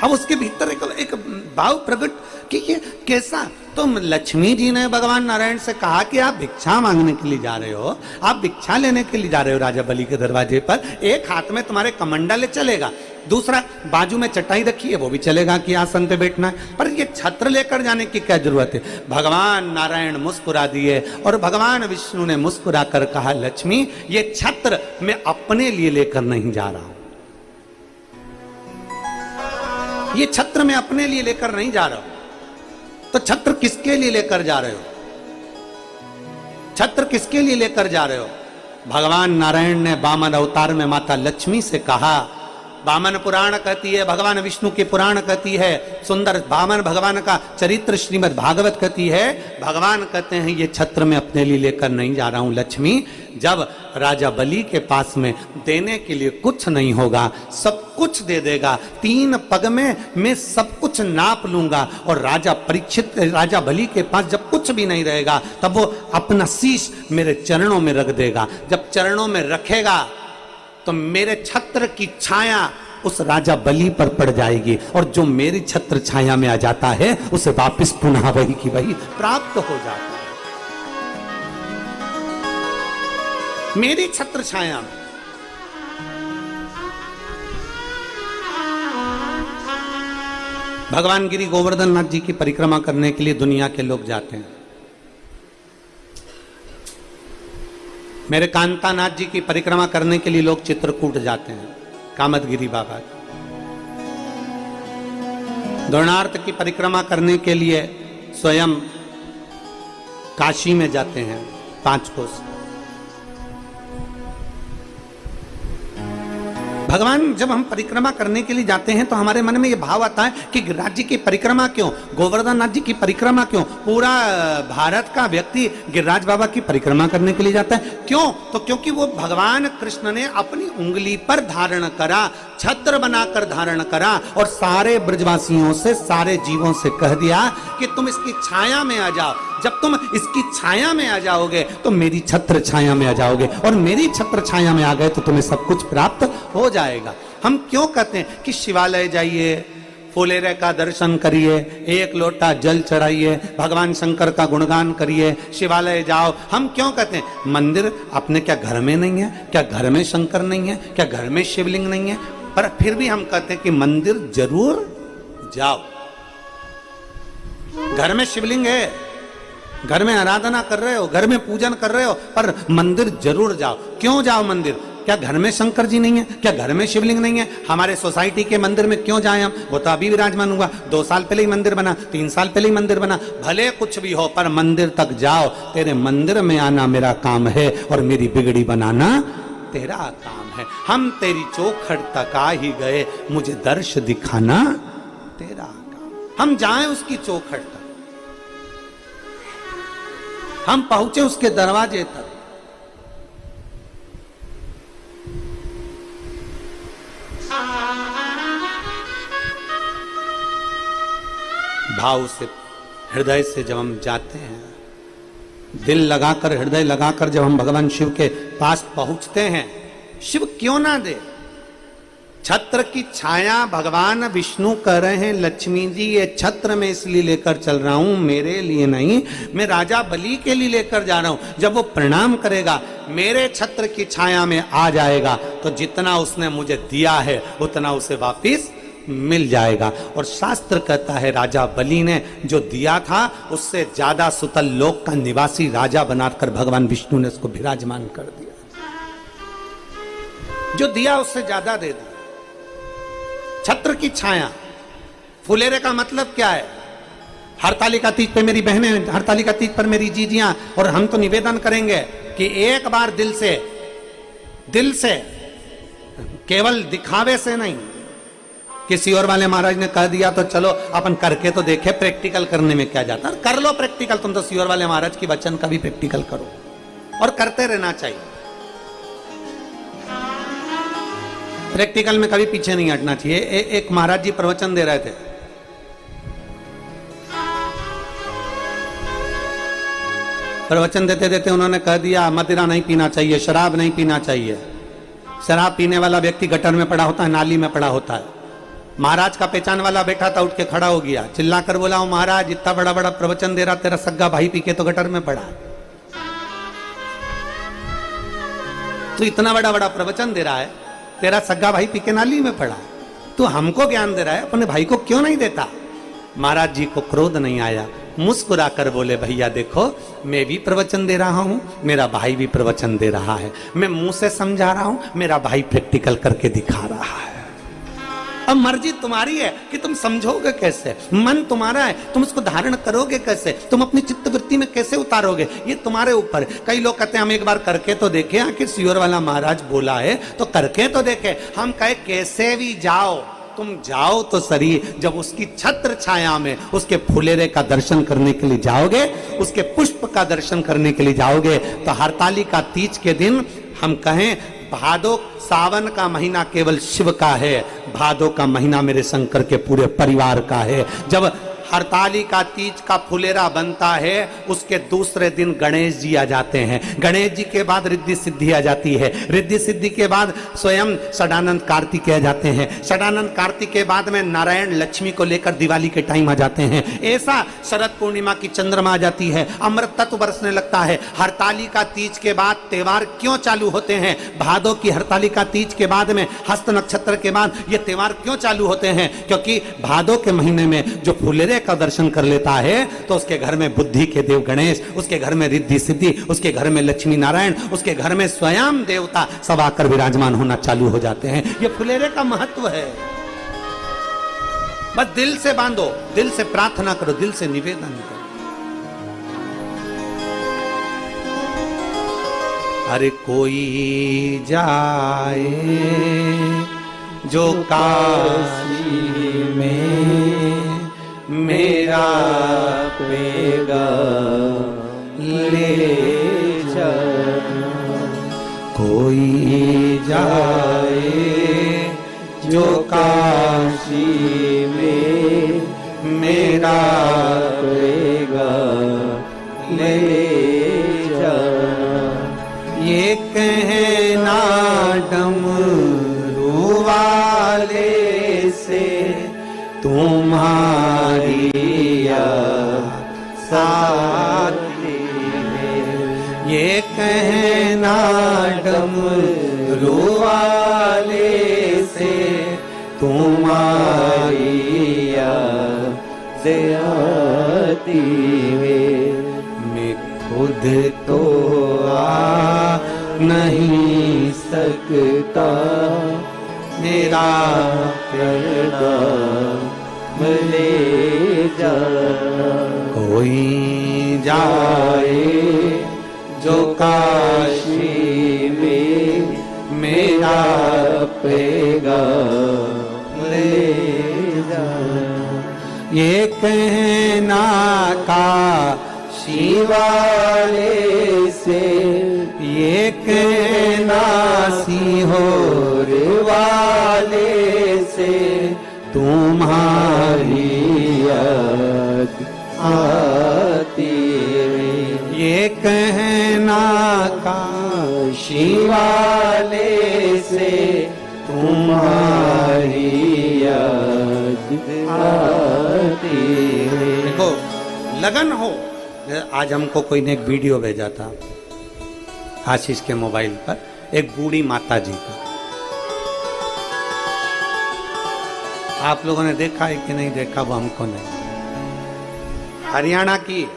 अब उसके भीतर एक भाव प्रकट कि ये कैसा, तो लक्ष्मी जी ने भगवान नारायण से कहा कि आप भिक्षा मांगने के लिए जा रहे हो, आप भिक्षा लेने के लिए जा रहे हो राजा बलि के दरवाजे पर, एक हाथ में तुम्हारे कमंडल चलेगा, दूसरा बाजू में चटाई रखी है वो भी चलेगा कि आसन पे बैठना है, पर ये छत्र लेकर जाने की क्या जरूरत है? भगवान नारायण मुस्कुरा दिए और भगवान विष्णु ने मुस्कुरा कर कहा लक्ष्मी ये छत्र मैं अपने लिए लेकर नहीं जा रहा हूं, ये छत्र मैं अपने लिए लेकर नहीं जा रहा हूं। तो छत्र किसके लिए लेकर जा रहे हो? छत्र किसके लिए लेकर जा रहे हो? भगवान नारायण ने वामन अवतार में माता लक्ष्मी से कहा, वामन पुराण कहती है, भगवान विष्णु की पुराण कहती है, सुंदर वामन भगवान का चरित्र श्रीमद् भागवत कहती है, भगवान कहते हैं ये छत्र मैं अपने लिए लेकर नहीं जा रहा हूं लक्ष्मी, जब राजा बलि के पास में देने के लिए कुछ नहीं होगा, सब कुछ दे देगा, 3 पग में मैं सब कुछ नाप लूंगा, और राजा बलि के पास जब कुछ भी नहीं रहेगा तब वो अपना शीश मेरे चरणों में रख देगा, जब चरणों में रखेगा तो मेरे छत्र की छाया उस राजा बलि पर पड़ जाएगी, और जो मेरी छत्र छाया में आ जाता है उसे वापस पुनः वही की वही प्राप्त हो जाता है। मेरी छत्र छाया में भगवान गिरि गोवर्धन नाथ जी की परिक्रमा करने के लिए दुनिया के लोग जाते हैं। मेरे कांतानाथ जी की परिक्रमा करने के लिए लोग चित्रकूट जाते हैं, कामदगिरी बाबा की। द्रोणार्थ की परिक्रमा करने के लिए स्वयं काशी में जाते हैं, 5 कोस। भगवान जब हम परिक्रमा करने के लिए जाते हैं तो हमारे मन में यह भाव आता है कि राज्य की परिक्रमा क्यों, गोवर्धन नाथ जी की परिक्रमा क्यों, पूरा भारत का व्यक्ति गिरिराज बाबा की परिक्रमा करने के लिए जाता है, क्यों? तो क्योंकि वो भगवान कृष्ण ने अपनी उंगली पर धारण करा, छत्र बनाकर धारण करा, और सारे ब्रजवासियों से, सारे जीवों से कह दिया कि तुम इसकी छाया में आ जाओ। जब तुम इसकी छाया में आ जाओगे तो मेरी छत्र छाया में आ जाओगे, और मेरी छत्र छाया में आ गए तो तुम्हें सब कुछ प्राप्त हो जाएगा। हम क्यों कहते हैं कि शिवालय जाइए, फुलेरे का दर्शन करिए, एक लोटा जल चढ़ाइए, भगवान शंकर का गुणगान करिए, शिवालय जाओ। हम क्यों कहते हैं? मंदिर अपने क्या घर में नहीं है? क्या घर में शंकर नहीं है? क्या घर में शिवलिंग नहीं है? पर फिर भी हम कहते हैं कि मंदिर जरूर जाओ। घर में शिवलिंग है, घर में आराधना कर रहे हो, घर में पूजन कर रहे हो, पर मंदिर जरूर जाओ। क्यों जाओ मंदिर? क्या घर में शंकर जी नहीं है? क्या घर में शिवलिंग नहीं है? हमारे सोसाइटी के मंदिर में क्यों जाएं हम? वो तो अभी विराजमान हुआ, 2 साल पहले ही मंदिर बना, 3 साल पहले ही मंदिर बना। भले कुछ भी हो, पर मंदिर तक जाओ। तेरे मंदिर में आना मेरा काम है, और मेरी बिगड़ी बनाना तेरा काम है। हम तेरी चौखट तक आ ही गए, मुझे दर्श दिखाना तेरा काम। हम जाएं उसकी चौखट तक, हम पहुंचे उसके दरवाजे तक। भाव से, हृदय से जब हम जाते हैं, दिल लगाकर, हृदय लगाकर जब हम भगवान शिव के पास पहुंचते हैं, शिव क्यों ना दे? छत्र की छाया भगवान विष्णु कह रहे हैं, लक्ष्मी जी ये छत्र मैं इसलिए लेकर चल रहा हूं, मेरे लिए नहीं, मैं राजा बलि के लिए लेकर जा रहा हूं। जब वो प्रणाम करेगा, मेरे छत्र की छाया में आ जाएगा, तो जितना उसने मुझे दिया है उतना उसे वापिस मिल जाएगा। और शास्त्र कहता है राजा बलि ने जो दिया था उससे ज्यादा सुतल लोक का निवासी राजा बनाकर भगवान विष्णु ने उसको विराजमान कर दिया। जो दिया उससे ज्यादा दे दिया। छत्र की छाया, फुलेरे का मतलब क्या है? हरतालिका तीज पे मेरी बहनें, हरतालिका तीज पर मेरी जीजियां, और हम तो निवेदन करेंगे कि एक बार दिल से केवल दिखावे से नहीं, किसी और वाले महाराज ने कह दिया तो चलो अपन करके तो देखे, प्रैक्टिकल करने में क्या जाता है? कर लो प्रैक्टिकल, तुम तो सियोर वाले महाराज की वचन का भी प्रैक्टिकल करो, और करते रहना चाहिए। प्रैक्टिकल में कभी पीछे नहीं हटना चाहिए। एक महाराज जी प्रवचन दे रहे थे, प्रवचन देते देते उन्होंने कह दिया मदिरा नहीं पीना चाहिए, शराब नहीं पीना चाहिए। शराब पीने वाला व्यक्ति गटर में पड़ा होता है, नाली में पड़ा होता है। महाराज का पहचान वाला बैठा था, उठ के खड़ा हो गया, चिल्लाकर बोला, ओ महाराज इतना बड़ा बड़ा प्रवचन दे रहा, तेरा सग्गा भाई पी के तो गटर में पड़ा। तो इतना बड़ा बड़ा प्रवचन दे रहा है, तेरा सग्गा भाई पी के नाली में पड़ा, तो हमको ज्ञान दे रहा है, अपने भाई को क्यों नहीं देता? महाराज जी को क्रोध नहीं आया, मुस्कुरा कर बोले, भैया देखो मैं भी प्रवचन दे रहा हूं, मेरा भाई भी प्रवचन दे रहा है, मैं मुंह से समझा रहा हूं, मेरा भाई प्रैक्टिकल करके दिखा रहा है। अब मर्जी तुम्हारी है कि तुम समझोगे कैसे, मन तुम्हारा है, तुम उसको धारण करोगे कैसे, तुम अपनी चित्तवृत्ति में कैसे उतारोगे, ये तुम्हारे ऊपर। कई लोग कहते हैं हम एक बार करके तो देखे, आखिर सियोर वाला महाराज बोला है तो करके तो देखे। हम कहे कैसे भी जाओ, तुम जाओ तो सही, जब उसकी छत्र छाया में उसके फुलेरे का दर्शन करने के लिए जाओगे, उसके पुष्प का दर्शन करने के लिए जाओगे, तो हरतालिका तीज के दिन हम कहें भादो, सावन का महीना केवल शिव का है, भादो का महीना मेरे शंकर के पूरे परिवार का है। जब हरतालिका तीज का फुलेरा बनता है, उसके दूसरे दिन गणेश जी आ जाते हैं, गणेश जी के बाद रिद्धि सिद्धि आ जाती है, रिद्धि सिद्धि के बाद स्वयं षडानंद कार्तिक आ जाते हैं, षडानंद कार्तिक के बाद में नारायण लक्ष्मी को लेकर दिवाली के टाइम आ जाते हैं। ऐसा शरद पूर्णिमा की चंद्रमा आ जाती है, अमृत तत्व बरसने लगता है। हरतालिका तीज के बाद त्योहार क्यों चालू होते हैं? भादो की हरतालिका तीज के बाद में, हस्त नक्षत्र के बाद ये त्योहार क्यों चालू होते हैं? क्योंकि भादो के महीने में जो फुलेरे का दर्शन कर लेता है तो उसके घर में बुद्धि के देव गणेश, उसके घर में रिद्धि सिद्धि, उसके घर में लक्ष्मी नारायण, उसके घर में स्वयं देवता सब आकर विराजमान होना चालू हो जाते हैं। ये फुलेरे का महत्व है। बस दिल से बांधो, दिल से प्रार्थना करो, दिल से निवेदन करो। अरे कोई जाए जो काशी में मेरा पेगा ले जा, कोई जाए जो काशी में मेरा ये कहना डमरू वाले से तुम्हारी साथी है। ये कहना डमरू वाले से तुम्हारी आती है। मैं खुद तो आ नहीं सकता, मेरा प्रणाम ले जाना। कोई जाए जो काशी में मेरा पैगाम ले जाना। ये कहना काशी वाले से, ये कहना सीहोर वाले से तुम्हारी याद आती है। ये कहना काशी वाले से तुम्हारी याद आती है। देखो लगन हो। आज हमको कोई ने एक वीडियो भेजा था आशीष के मोबाइल पर, एक बूढ़ी माता जी का। आप लोगों ने देखा है कि नहीं देखा वो हमको नहीं। हरियाणा की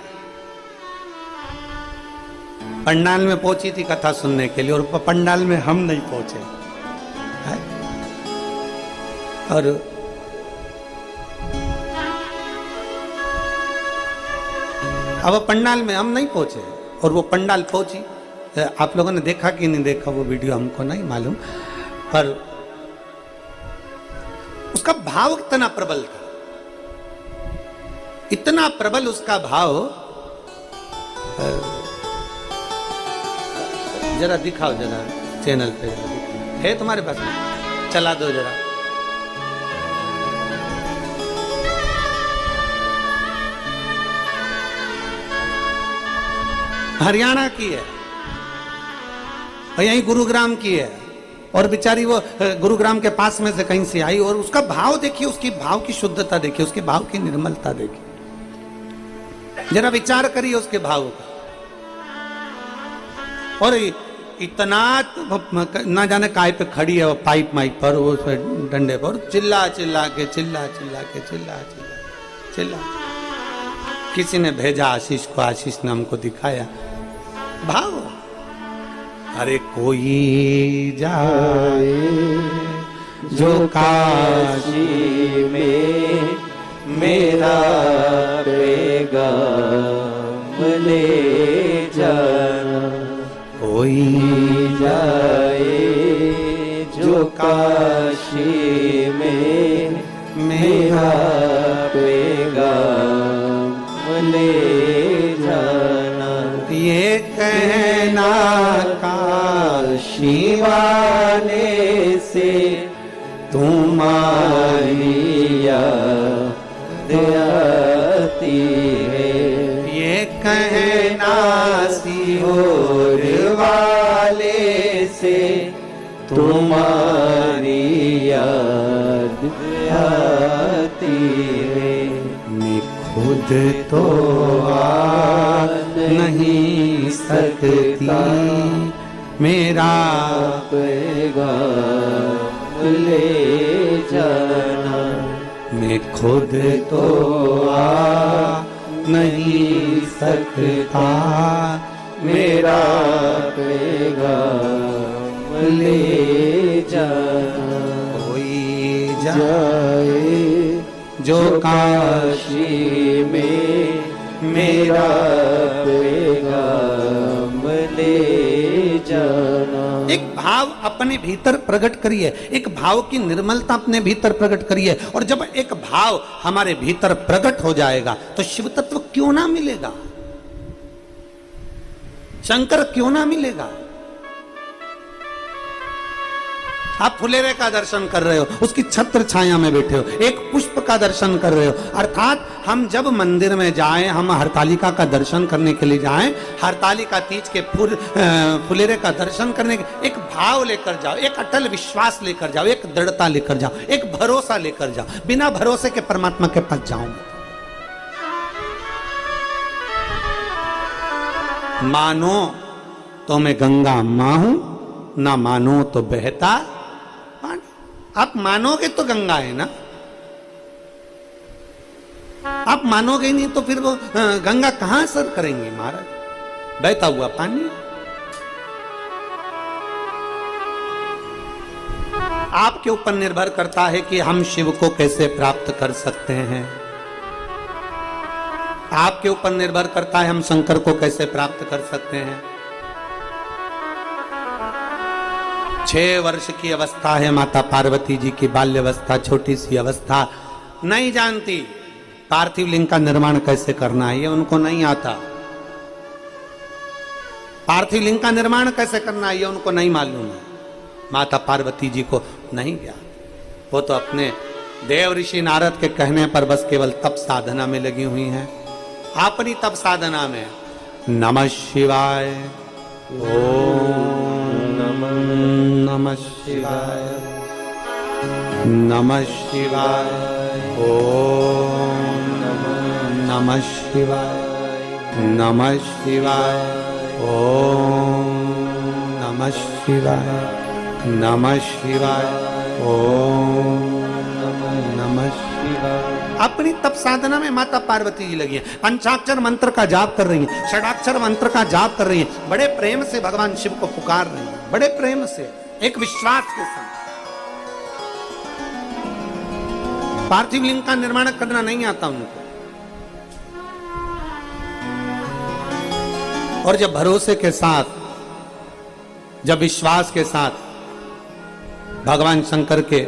पंडाल में पहुंची थी कथा सुनने के लिए, और पंडाल में हम नहीं पहुंचे है? और अब पंडाल में हम नहीं पहुंचे और वो पंडाल पहुंची। आप लोगों ने देखा कि नहीं देखा वो वीडियो हमको नहीं मालूम, पर उसका भाव इतना प्रबल था, इतना प्रबल उसका भाव। जरा दिखाओ, जरा चैनल पे है तुम्हारे पास में, चला दो जरा। हरियाणा की है और यहीं गुरुग्राम की है, और बेचारी वो गुरुग्राम के पास में से कहीं से आई, और उसका भाव देखिए, उसकी भाव की शुद्धता देखिए, उसके भाव की निर्मलता देखिए। जरा विचार करिए उसके भाव का। और इतना ना जाने काय पे खड़ी है वो, पाइप माइप पर, वो डंडे पर चिल्ला चिल्ला के किसी ने भेजा आशीष को, आशीष ने हमको दिखाया भाव। अरे कोई जाए जो काशी में मेरा पैगाम ले जाना। कोई जाए जो काशी में मेरा पैगाम ले जाना। ये कहना काशी वाले से तुम्हारी याद आती है। ये कहना सीहोर वाले से तुम्हारी याद आती है। मैं खुद तो आ नहीं सकती, मेरा पैगाम ले जाना। मैं खुद तो आ नहीं सकता, मेरा पैगाम ले जाना। कोई जाए जो काशी में मेरा पैगाम ले जाना। एक भाव अपने भीतर प्रकट करिए, एक भाव की निर्मलता अपने भीतर प्रकट करिए, और जब एक भाव हमारे भीतर प्रकट हो जाएगा तो शिव तत्व क्यों ना मिलेगा, शंकर क्यों ना मिलेगा। आप फुलेरे का दर्शन कर रहे हो, उसकी छत्र छाया में बैठे हो, एक पुष्प का दर्शन कर रहे हो। अर्थात हम जब मंदिर में जाएं, हम हरतालिका का दर्शन करने के लिए जाएं, हरतालिका तीज के फुलेरे का दर्शन करने के एक भाव लेकर जाओ, एक अटल विश्वास लेकर जाओ, एक दृढ़ता लेकर जाओ, एक भरोसा लेकर जाओ। बिना भरोसे के परमात्मा के पास जाओ। मानो तो मैं गंगा मां हूं, ना मानो तो बहता पानी। आप मानोगे तो गंगा है ना, आप मानोगे नहीं तो फिर वो गंगा कहां असर करेंगी महाराज, बहता हुआ पानी। आपके ऊपर निर्भर करता है कि हम शिव को कैसे प्राप्त कर सकते हैं। आपके ऊपर निर्भर करता है हम शंकर को कैसे प्राप्त कर सकते हैं। 6 वर्ष की अवस्था है माता पार्वती जी की, बाल्यावस्था, छोटी सी अवस्था, नहीं जानती पार्थिव लिंग का निर्माण कैसे करना है, ये उनको नहीं आता। पार्थिव लिंग का निर्माण कैसे करना है ये उनको नहीं मालूम है, माता पार्वती जी को नहीं ज्ञान। वो तो अपने देव ऋषि नारद के कहने पर बस केवल तप साधना में लगी हुई हैं, अपनी तप साधना में। नमः शिवाय, ओम नमः शिवाय, नमः शिवाय, ओम नमः शिवाय, नमः शिवाय, ओम नमः शिवाय, नमः शिवाय, ओम नमः शिवाय। अपनी तप साधना में माता पार्वती जी लगी है, पंचाक्षर मंत्र का जाप कर रही है, षडाक्षर मंत्र का जाप कर रही है, बड़े प्रेम से भगवान शिव को पुकार रही है, बड़े प्रेम से, एक विश्वास के साथ। पार्थिव लिंग का निर्माण करना नहीं आता उनको, और जब भरोसे के साथ, जब विश्वास के साथ भगवान शंकर के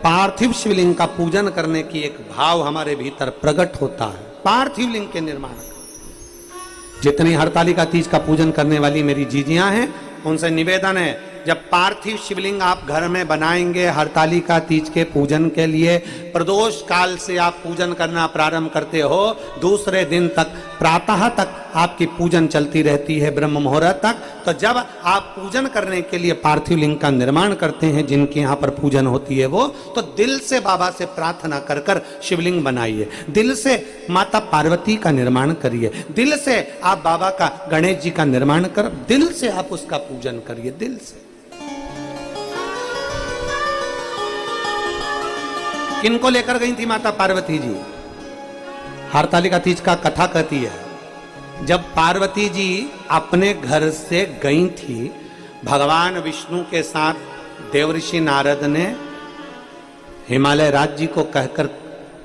पार्थिव शिवलिंग का पूजन करने की एक भाव हमारे भीतर प्रकट होता है, पार्थिव लिंग के निर्माण का। जितनी हरतालिका तीज का पूजन करने वाली मेरी जीजियां हैं, उनसे निवेदन है, जब पार्थिव शिवलिंग आप घर में बनाएंगे हरतालिका तीज के पूजन के लिए, प्रदोष काल से आप पूजन करना प्रारंभ करते हो, दूसरे दिन तक प्रातः तक आपकी पूजन चलती रहती है, ब्रह्म मुहूर्त तक। तो जब आप पूजन करने के लिए पार्थिव लिंग का निर्माण करते हैं, जिनके यहाँ पर पूजन होती है वो, तो दिल से बाबा से प्रार्थना कर कर शिवलिंग बनाइए, दिल से माता पार्वती का निर्माण करिए, दिल से आप बाबा का, गणेश जी का निर्माण कर, दिल से आप उसका पूजन करिए, दिल से। किनको लेकर गई थी माता पार्वती जी? हरतालिका तीज का कथा कहती है, जब पार्वती जी अपने घर से गई थी, भगवान विष्णु के साथ देवऋषि नारद ने हिमालय राज जी को कहकर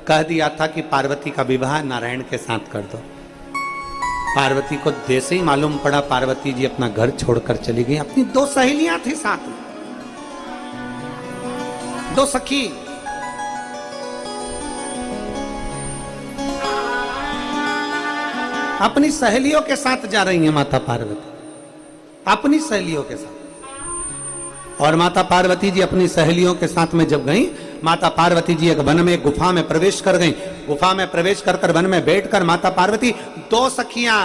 कह दिया था कि पार्वती का विवाह नारायण के साथ कर दो। पार्वती को जैसे ही मालूम पड़ा, पार्वती जी अपना घर छोड़कर चली गई। अपनी 2 सहेलियां थी साथ में, 2 सखी, अपनी सहेलियों के साथ जा रही हैं माता पार्वती, अपनी सहेलियों के साथ। और माता पार्वती जी अपनी सहेलियों के साथ में जब गई, माता पार्वती जी एक वन में, एक गुफा में प्रवेश कर गई। गुफा में प्रवेश कर कर वन में बैठकर माता पार्वती, 2 सखियां,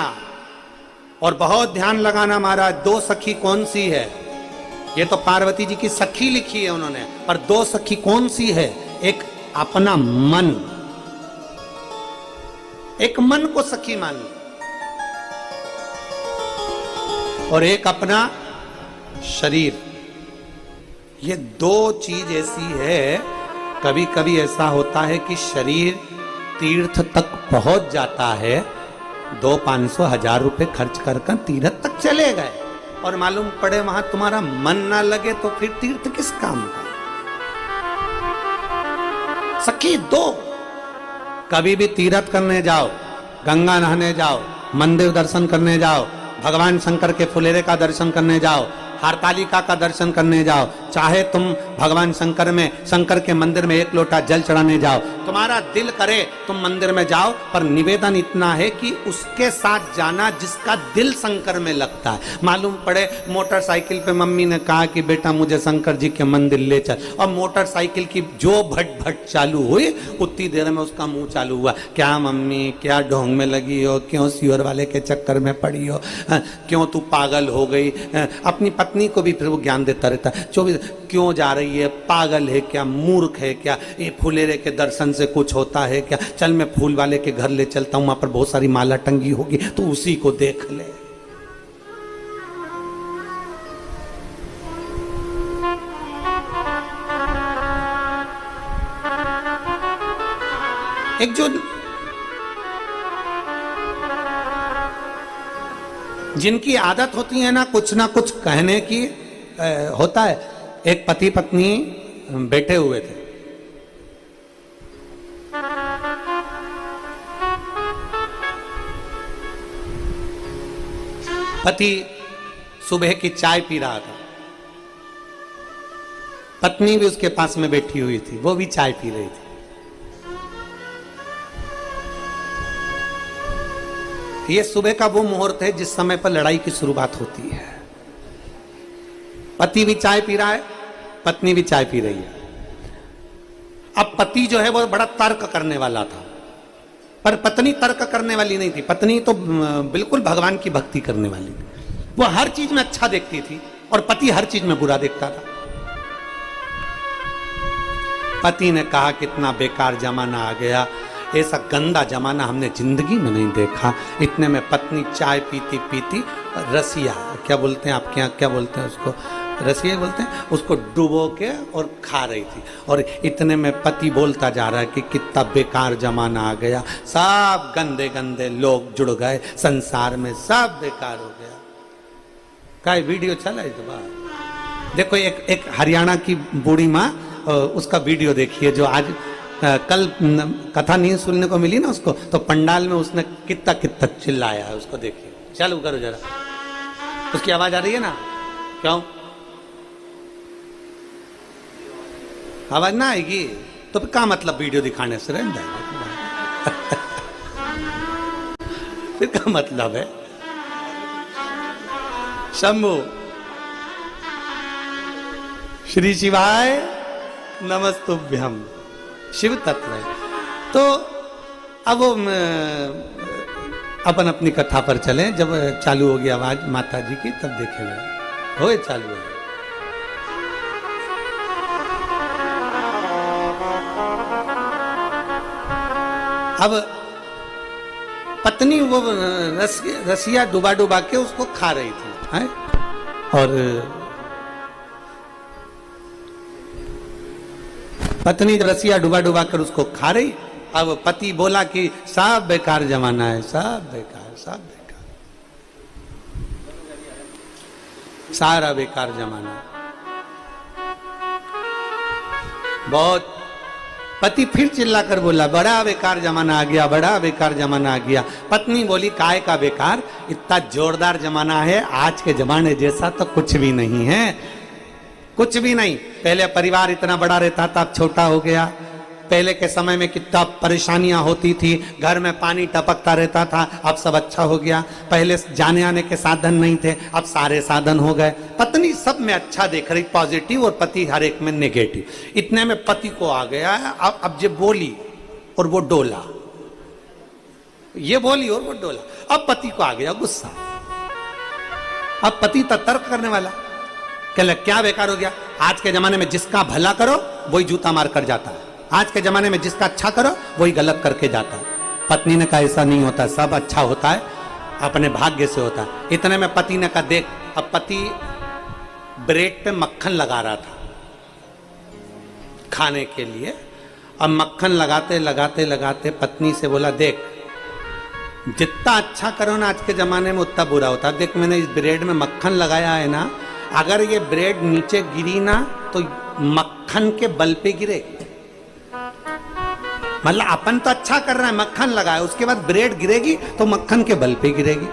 और बहुत ध्यान लगाना महाराज, 2 सखी कौन सी है? ये तो पार्वती जी की सखी लिखी है उन्होंने, पर 2 सखी कौन सी है? एक अपना मन, एक मन को सखी मान ली, और एक अपना शरीर। ये 2 चीज ऐसी है, कभी कभी ऐसा होता है कि शरीर तीर्थ तक पहुंच जाता है, 200-500 1000 रुपए खर्च कर कर तीर्थ तक चले गए, और मालूम पड़े वहां तुम्हारा मन ना लगे तो फिर तीर्थ किस काम का? सखी 2, कभी भी तीर्थ करने जाओ, गंगा नहाने जाओ, मंदिर दर्शन करने जाओ, भगवान शंकर के फुलेरे का दर्शन करने जाओ, हरतालिका का दर्शन करने जाओ, चाहे तुम भगवान शंकर में, शंकर के मंदिर में एक लोटा जल चढ़ाने जाओ, तुम्हारा दिल करे तुम मंदिर में जाओ, पर निवेदन इतना है कि उसके साथ जाना जिसका दिल शंकर में लगता है। मालूम पड़े मोटरसाइकिल पे मम्मी ने कहा कि बेटा मुझे शंकर जी के मंदिर ले चल, और मोटरसाइकिल की जो भट भट चालू हुई उतनी देर में उसका मुंह चालू हुआ, क्या मम्मी क्या ढोंग में लगी हो, क्यों सीवर वाले के चक्कर में पड़ी हो, क्यों तू पागल हो गई। अपनी पत्नी को भी फिर वो ज्ञान देता रहता है 24, क्यों जा रही है, पागल है क्या, मूर्ख है क्या, ये फुलेरे के दर्शन से कुछ होता है क्या, चल मैं फूल वाले के घर ले चलता हूं, वहां पर बहुत सारी माला टंगी होगी तो उसी को देख ले। एक जो जिनकी आदत होती है ना कुछ कहने की, होता है। एक पति पत्नी बैठे हुए थे, पति सुबह की चाय पी रहा था, पत्नी भी उसके पास में बैठी हुई थी, वो भी चाय पी रही थी। ये सुबह का वो मुहूर्त है जिस समय पर लड़ाई की शुरुआत होती है। पति भी चाय पी रहा है, पत्नी भी चाय पी रही है। अब पति जो है वो बड़ा तर्क करने वाला था, पर पत्नी तर्क करने वाली नहीं थी। पत्नी तो बिल्कुल भगवान की भक्ति करने वाली थी, वो हर चीज में अच्छा देखती थी और पति हर चीज में बुरा देखता था। पति ने कहा कितना बेकार जमाना आ गया, ऐसा गंदा जमाना हमने जिंदगी में नहीं देखा। इतने में पत्नी चाय पीती पीती रसिया, क्या बोलते हैं आपके यहाँ, क्या बोलते हैं उसको, रसिया बोलते हैं, उसको डुबो के और खा रही थी। और इतने में पति बोलता जा रहा है कि कितना बेकार जमाना आ गया, सब गंदे गंदे लोग जुड़ गए संसार में, सब बेकार हो गया। का वीडियो चला है तो बात देखो, एक हरियाणा की बूढ़ी माँ, उसका वीडियो देखिए जो आज कल कथा नहीं सुनने को मिली ना उसको, तो पंडाल में उसने कितना कितना चिल्लाया है, उसको देखिए। चालू करो जरा, उसकी आवाज आ रही है ना, क्यों आवाज ना आएगी तो फिर क्या मतलब वीडियो दिखाने से रहता है फिर क्या मतलब है। शंभु श्री शिवाय नमस्तुभ्यम, शिव तत्व है। तो अब वो अपन अपनी कथा पर चलें। जब चालू होगी आवाज माता जी की तब देखेंगे, हो चालू है। अब पत्नी वो रसिया डुबा डुबा के उसको खा रही थी, है? और पत्नी रसिया डुबा डुबा कर उसको खा रही। अब पति बोला कि सब बेकार जमाना है, सब बेकार, सब बेकार, सारा बेकार जमाना। बहुत पति फिर चिल्लाकर बोला बड़ा बेकार जमाना आ गया, बड़ा बेकार जमाना आ गया। पत्नी बोली काय का बेकार, इतना जोरदार जमाना है, आज के जमाने जैसा तो कुछ भी नहीं है, कुछ भी नहीं। पहले परिवार इतना बड़ा रहता था, अब छोटा हो गया। पहले के समय में कितना परेशानियां होती थी, घर में पानी टपकता रहता था, अब सब अच्छा हो गया। पहले जाने आने के साधन नहीं थे, अब सारे साधन हो गए। पत्नी सब में अच्छा देख रही, पॉजिटिव, और पति हर एक में नेगेटिव। इतने में पति को आ गया अब जब बोली और वो डोला, ये बोली और वो डोला। अब पति को आ गया गुस्सा। अब पति तर्क करने वाला, कहले क्या बेकार हो गया, आज के जमाने में जिसका भला करो वही जूता मार कर जाता है, आज के जमाने में जिसका अच्छा करो वही गलत करके जाता है। पत्नी ने कहा ऐसा नहीं होता, सब अच्छा होता है, अपने भाग्य से होता है। इतने में पति ने कहा देख, अब पति ब्रेड पे मक्खन लगा रहा था खाने के लिए। अब मक्खन लगाते लगाते लगाते पत्नी से बोला देख, जितना अच्छा करो ना आज के जमाने में उतना बुरा होता है। देख मैंने इस ब्रेड में मक्खन लगाया है ना, अगर ये ब्रेड नीचे गिरी ना तो मक्खन के बल पे गिरे। मतलब अपन तो अच्छा कर रहा है, मक्खन लगाया, उसके बाद ब्रेड गिरेगी तो मक्खन के बल पे गिरेगी।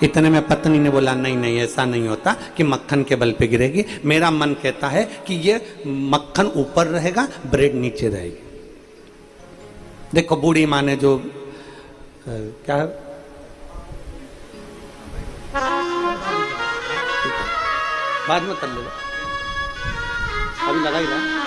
इतने में पत्नी ने बोला नहीं नहीं ऐसा नहीं होता कि मक्खन के बल पे गिरेगी, मेरा मन कहता है कि ये मक्खन ऊपर रहेगा, ब्रेड नीचे रहेगी। देखो बूढ़ी माँ ने जो क्या है, बाद में कर लो, अभी लगा ही रहा।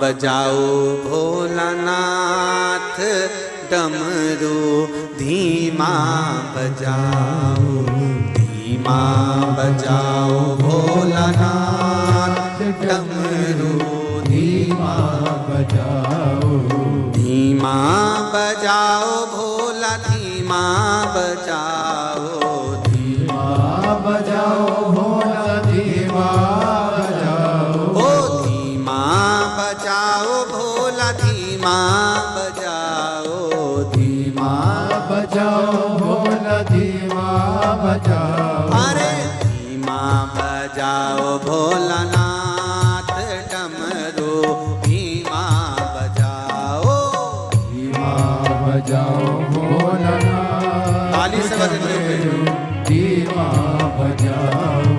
बजाओ भोलानाथ डमरू धीमा बजाओ, धीमा बजाओ भोलानाथ डमरू धीमा बजाओ, धीमा बजाओ भोला धीमा बजाओ, धीमा बजाओ भोला धीमा बजाओ, ओ धीमा बजाओ भोला धीमा बजाओ, धीमा बजाओ भोला धीमा बजाओ, अरे धीमा बजाओ भोलानाथ डमरू धीमा बजाओ, धीमा बजाओ भोलानाथ, ताली से बजते हुए धीमा बजाओ।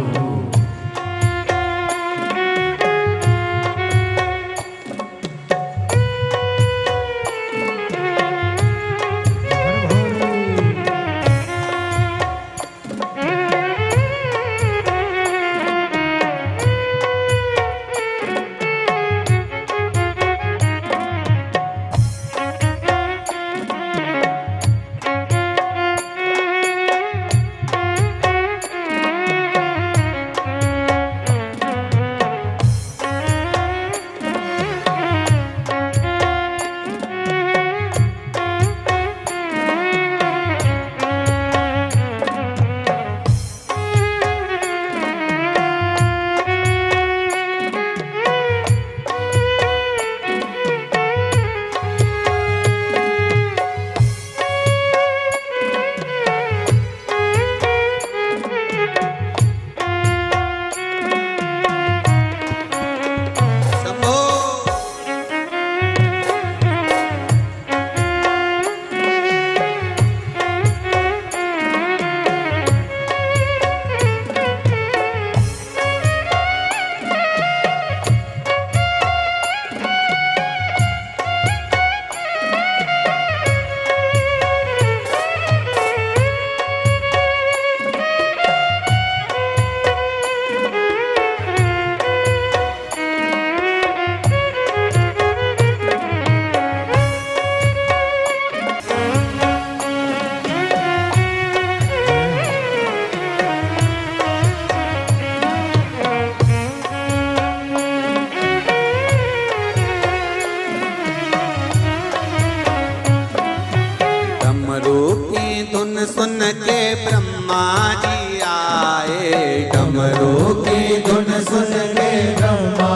की धुन सुन के ब्रह्मा जी आए, डमरू की धुन सुन के ब्रह्मा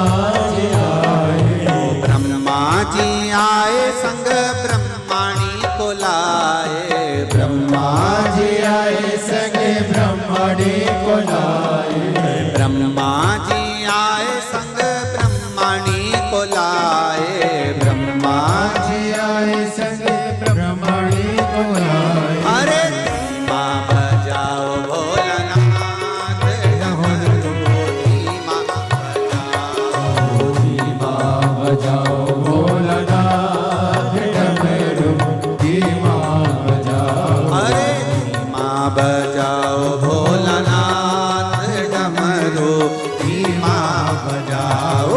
जी आए। ब्रह्मा जी आए संग ब्रह्माणी को लाए, ब्रह्मा जी आए संग ब्रह्माणी को लाए। ब्रह्मा जी आए संग ब्रह्माणी को लाए, ब्रह्मा जी आए संग ब्रह्माणी को लाए। अरे धीमा बजाओ भोलानाथ, डमरू धीमा बजाओ, धीमा बजाओ भोलानाथ, डमरू धीमा बजाओ। अरे धीमा बजाओ भोलानाथ, डमरू धीमा बजाओ,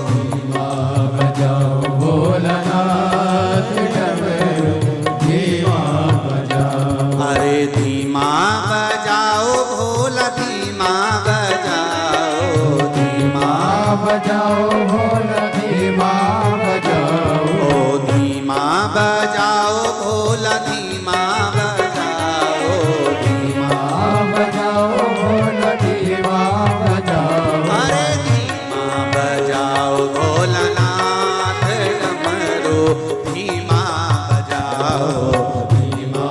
धीमा बजाओ भोलानाथ, डमरू धीमा बजाओ। अरे धीमा बजाओ भोला, धीमा बजाओ, धीमा बजाओ भोला, धीमा बजाओ। ओ धीमा बजाओ भोला, धीमा बजाओ, धीमा बजाओ भोला, धीमा बजाओ। अरे धीमा बजाओ भोलानाथ, डमरू धीमा बजाओ, धीमा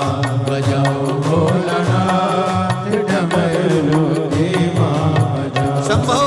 बजाओ भोलानाथ, डमरू धीमा बजाओ। शंभो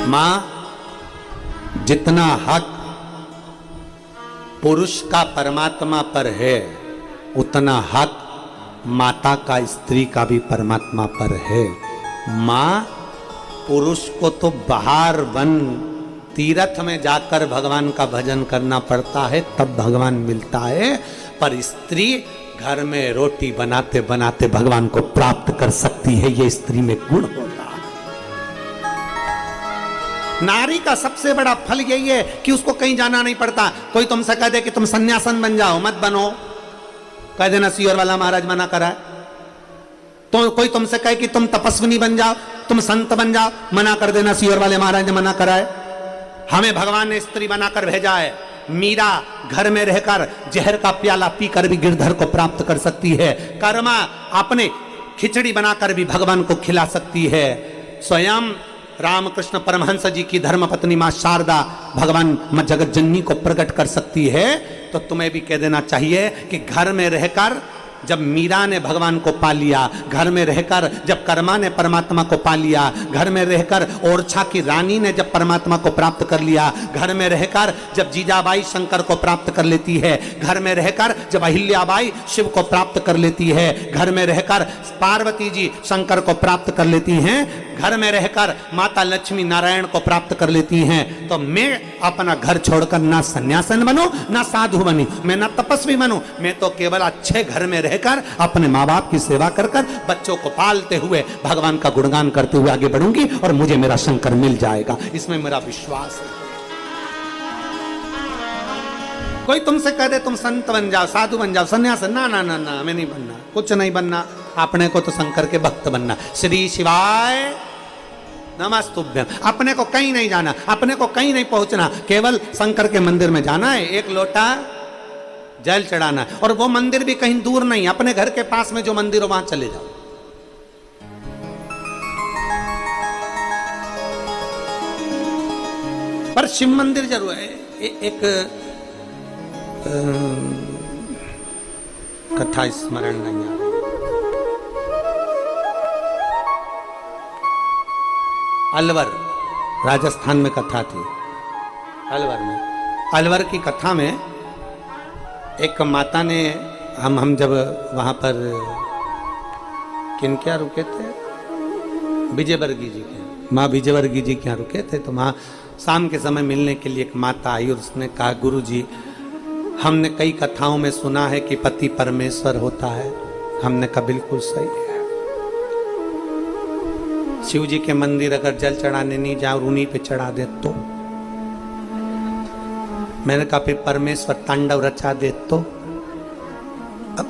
मां, जितना हक पुरुष का परमात्मा पर है, उतना हक माता का स्त्री का भी परमात्मा पर है। मां, पुरुष को तो बाहर वन तीर्थ में जाकर भगवान का भजन करना पड़ता है, तब भगवान मिलता है, पर स्त्री घर में रोटी बनाते बनाते भगवान को प्राप्त कर सकती है। ये स्त्री में गुण होता है। नारी का सबसे बड़ा फल यही है कि उसको कहीं जाना नहीं पड़ता। कोई तुमसे कह दे कि तुम सन्यासन बन जाओ, मत बनो, कह देना सियोर वाला महाराज मना करा है। तो कोई तुमसे कहे कि तुम तपस्विनी बन जाओ, तुम संत बन जाओ, मना कर देना सियोर वाले महाराज ने मना करा है। हमें भगवान ने स्त्री बनाकर भेजा है। मीरा घर में रहकर जहर का प्याला पीकर भी गिरधर को प्राप्त कर सकती है। कर्मा अपने खिचड़ी बनाकर भी भगवान को खिला सकती है। स्वयं रामकृष्ण परमहंस जी की धर्मपत्नी मां शारदा भगवान मां जगत जननी को प्रकट कर सकती है। तो तुम्हें भी कह देना चाहिए कि घर में रहकर जब मीरा ने भगवान को पा लिया, घर में रहकर जब कर्मा ने परमात्मा को पा लिया, घर में रहकर ओरछा की रानी ने जब परमात्मा को प्राप्त कर लिया, घर में रहकर जब जीजाबाई शंकर को प्राप्त कर लेती है, घर में रहकर जब अहिल्याबाई शिव को प्राप्त कर लेती है, घर में रहकर पार्वती जी शंकर को प्राप्त कर लेती हैं, घर में रहकर माता लक्ष्मी नारायण को प्राप्त कर लेती हैं, तो मैं अपना घर छोड़कर ना सन्यासन बनूं ना साधु बनूं, मैं ना तपस्वी बनूं, मैं तो केवल अच्छे घर में रहकर अपने माँ बाप की सेवा कर कर बच्चों को पालते हुए भगवान का गुणगान करते हुए आगे बढ़ूंगी और मुझे मेरा शंकर मिल जाएगा। इसमें मेरा विश्वास है। कोई तुमसे कह दे तुम संत बन जाओ, साधु बन जाओ, सन्यास, ना ना ना ना, हमें नहीं बनना, कुछ नहीं बनना, अपने को तो शंकर के भक्त बनना। श्री शिवाय नमस्तुभ्यम। अपने को कहीं नहीं जाना, अपने को कहीं नहीं पहुंचना, केवल शंकर के मंदिर में जाना है, एक लोटा जल चढ़ाना है, और वो मंदिर भी कहीं दूर नहीं, अपने घर के पास में जो मंदिर हो वहां चले जाओ। पर शिव मंदिर जरूर है। एक कथा स्मरण नहीं आ रही। अलवर राजस्थान में कथा थी। अलवर में, अलवर की कथा में एक माता ने, हम जब वहाँ पर किन क्या रुके थे, विजयवर्गीय जी के, माँ विजयवर्गीय जी के यहाँ रुके थे। तो वहाँ शाम के समय मिलने के लिए एक माता आई और उसने कहा, गुरु जी हमने कई कथाओं में सुना है कि पति परमेश्वर होता है। हमने कहा बिल्कुल सही है। शिव जी के मंदिर अगर जल चढ़ाने नहीं जाओ, उन्हीं पे चढ़ा दे तो। मैंने कहा फिर परमेश्वर तांडव रचा दे तो। अब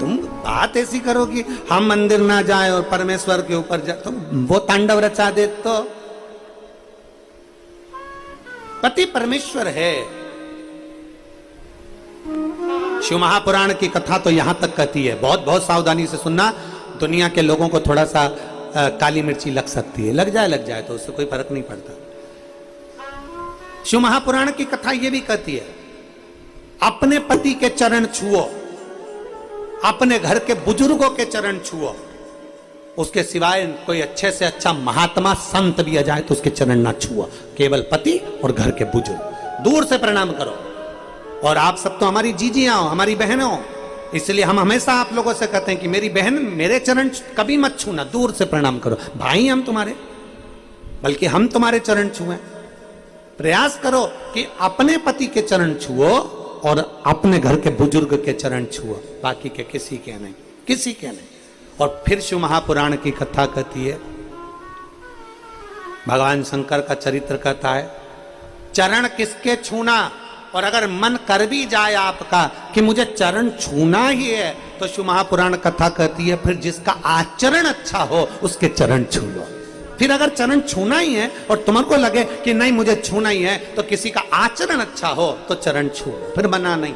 तुम बात ऐसी करो कि हम मंदिर ना जाए और परमेश्वर के ऊपर जाए, तो वो तांडव रचा दे तो। पति परमेश्वर है। शिव महापुराण की कथा तो यहां तक कहती है, बहुत बहुत सावधानी से सुनना। दुनिया के लोगों को थोड़ा सा काली मिर्ची लग सकती है, लग जाए तो उससे कोई फर्क नहीं पड़ता। शिव महापुराण की कथा यह भी कहती है, अपने पति के चरण छुओ, अपने घर के बुजुर्गों के चरण छुओ, उसके सिवाय कोई अच्छे से अच्छा महात्मा संत भी आ जाए तो उसके चरण ना छुओ। केवल पति और घर के बुजुर्ग, दूर से प्रणाम करो। और आप सब तो हमारी जीजियां हो, हमारी बहनें हो, इसलिए हम हमेशा आप लोगों से कहते हैं कि मेरी बहन मेरे चरण कभी मत छूना, दूर से प्रणाम करो। भाई हम तुम्हारे, बल्कि हम तुम्हारे चरण छुएं। प्रयास करो कि अपने पति के चरण छुओ और अपने घर के बुजुर्ग के चरण छुओ, बाकी के किसी के नहीं, किसी के नहीं। और फिर शिव महापुराण की कथा कहती है, भगवान शंकर का चरित्र कहता है, चरण किसके छूना, और अगर मन कर भी जाए आपका कि मुझे चरण छूना ही है, तो शिव महापुराण कथा कहती है फिर जिसका आचरण अच्छा हो उसके चरण छू लो। फिर अगर चरण छूना ही है और तुमको लगे कि नहीं मुझे छूना ही है, तो किसी का आचरण अच्छा हो तो चरण छू लो, फिर मना नहीं।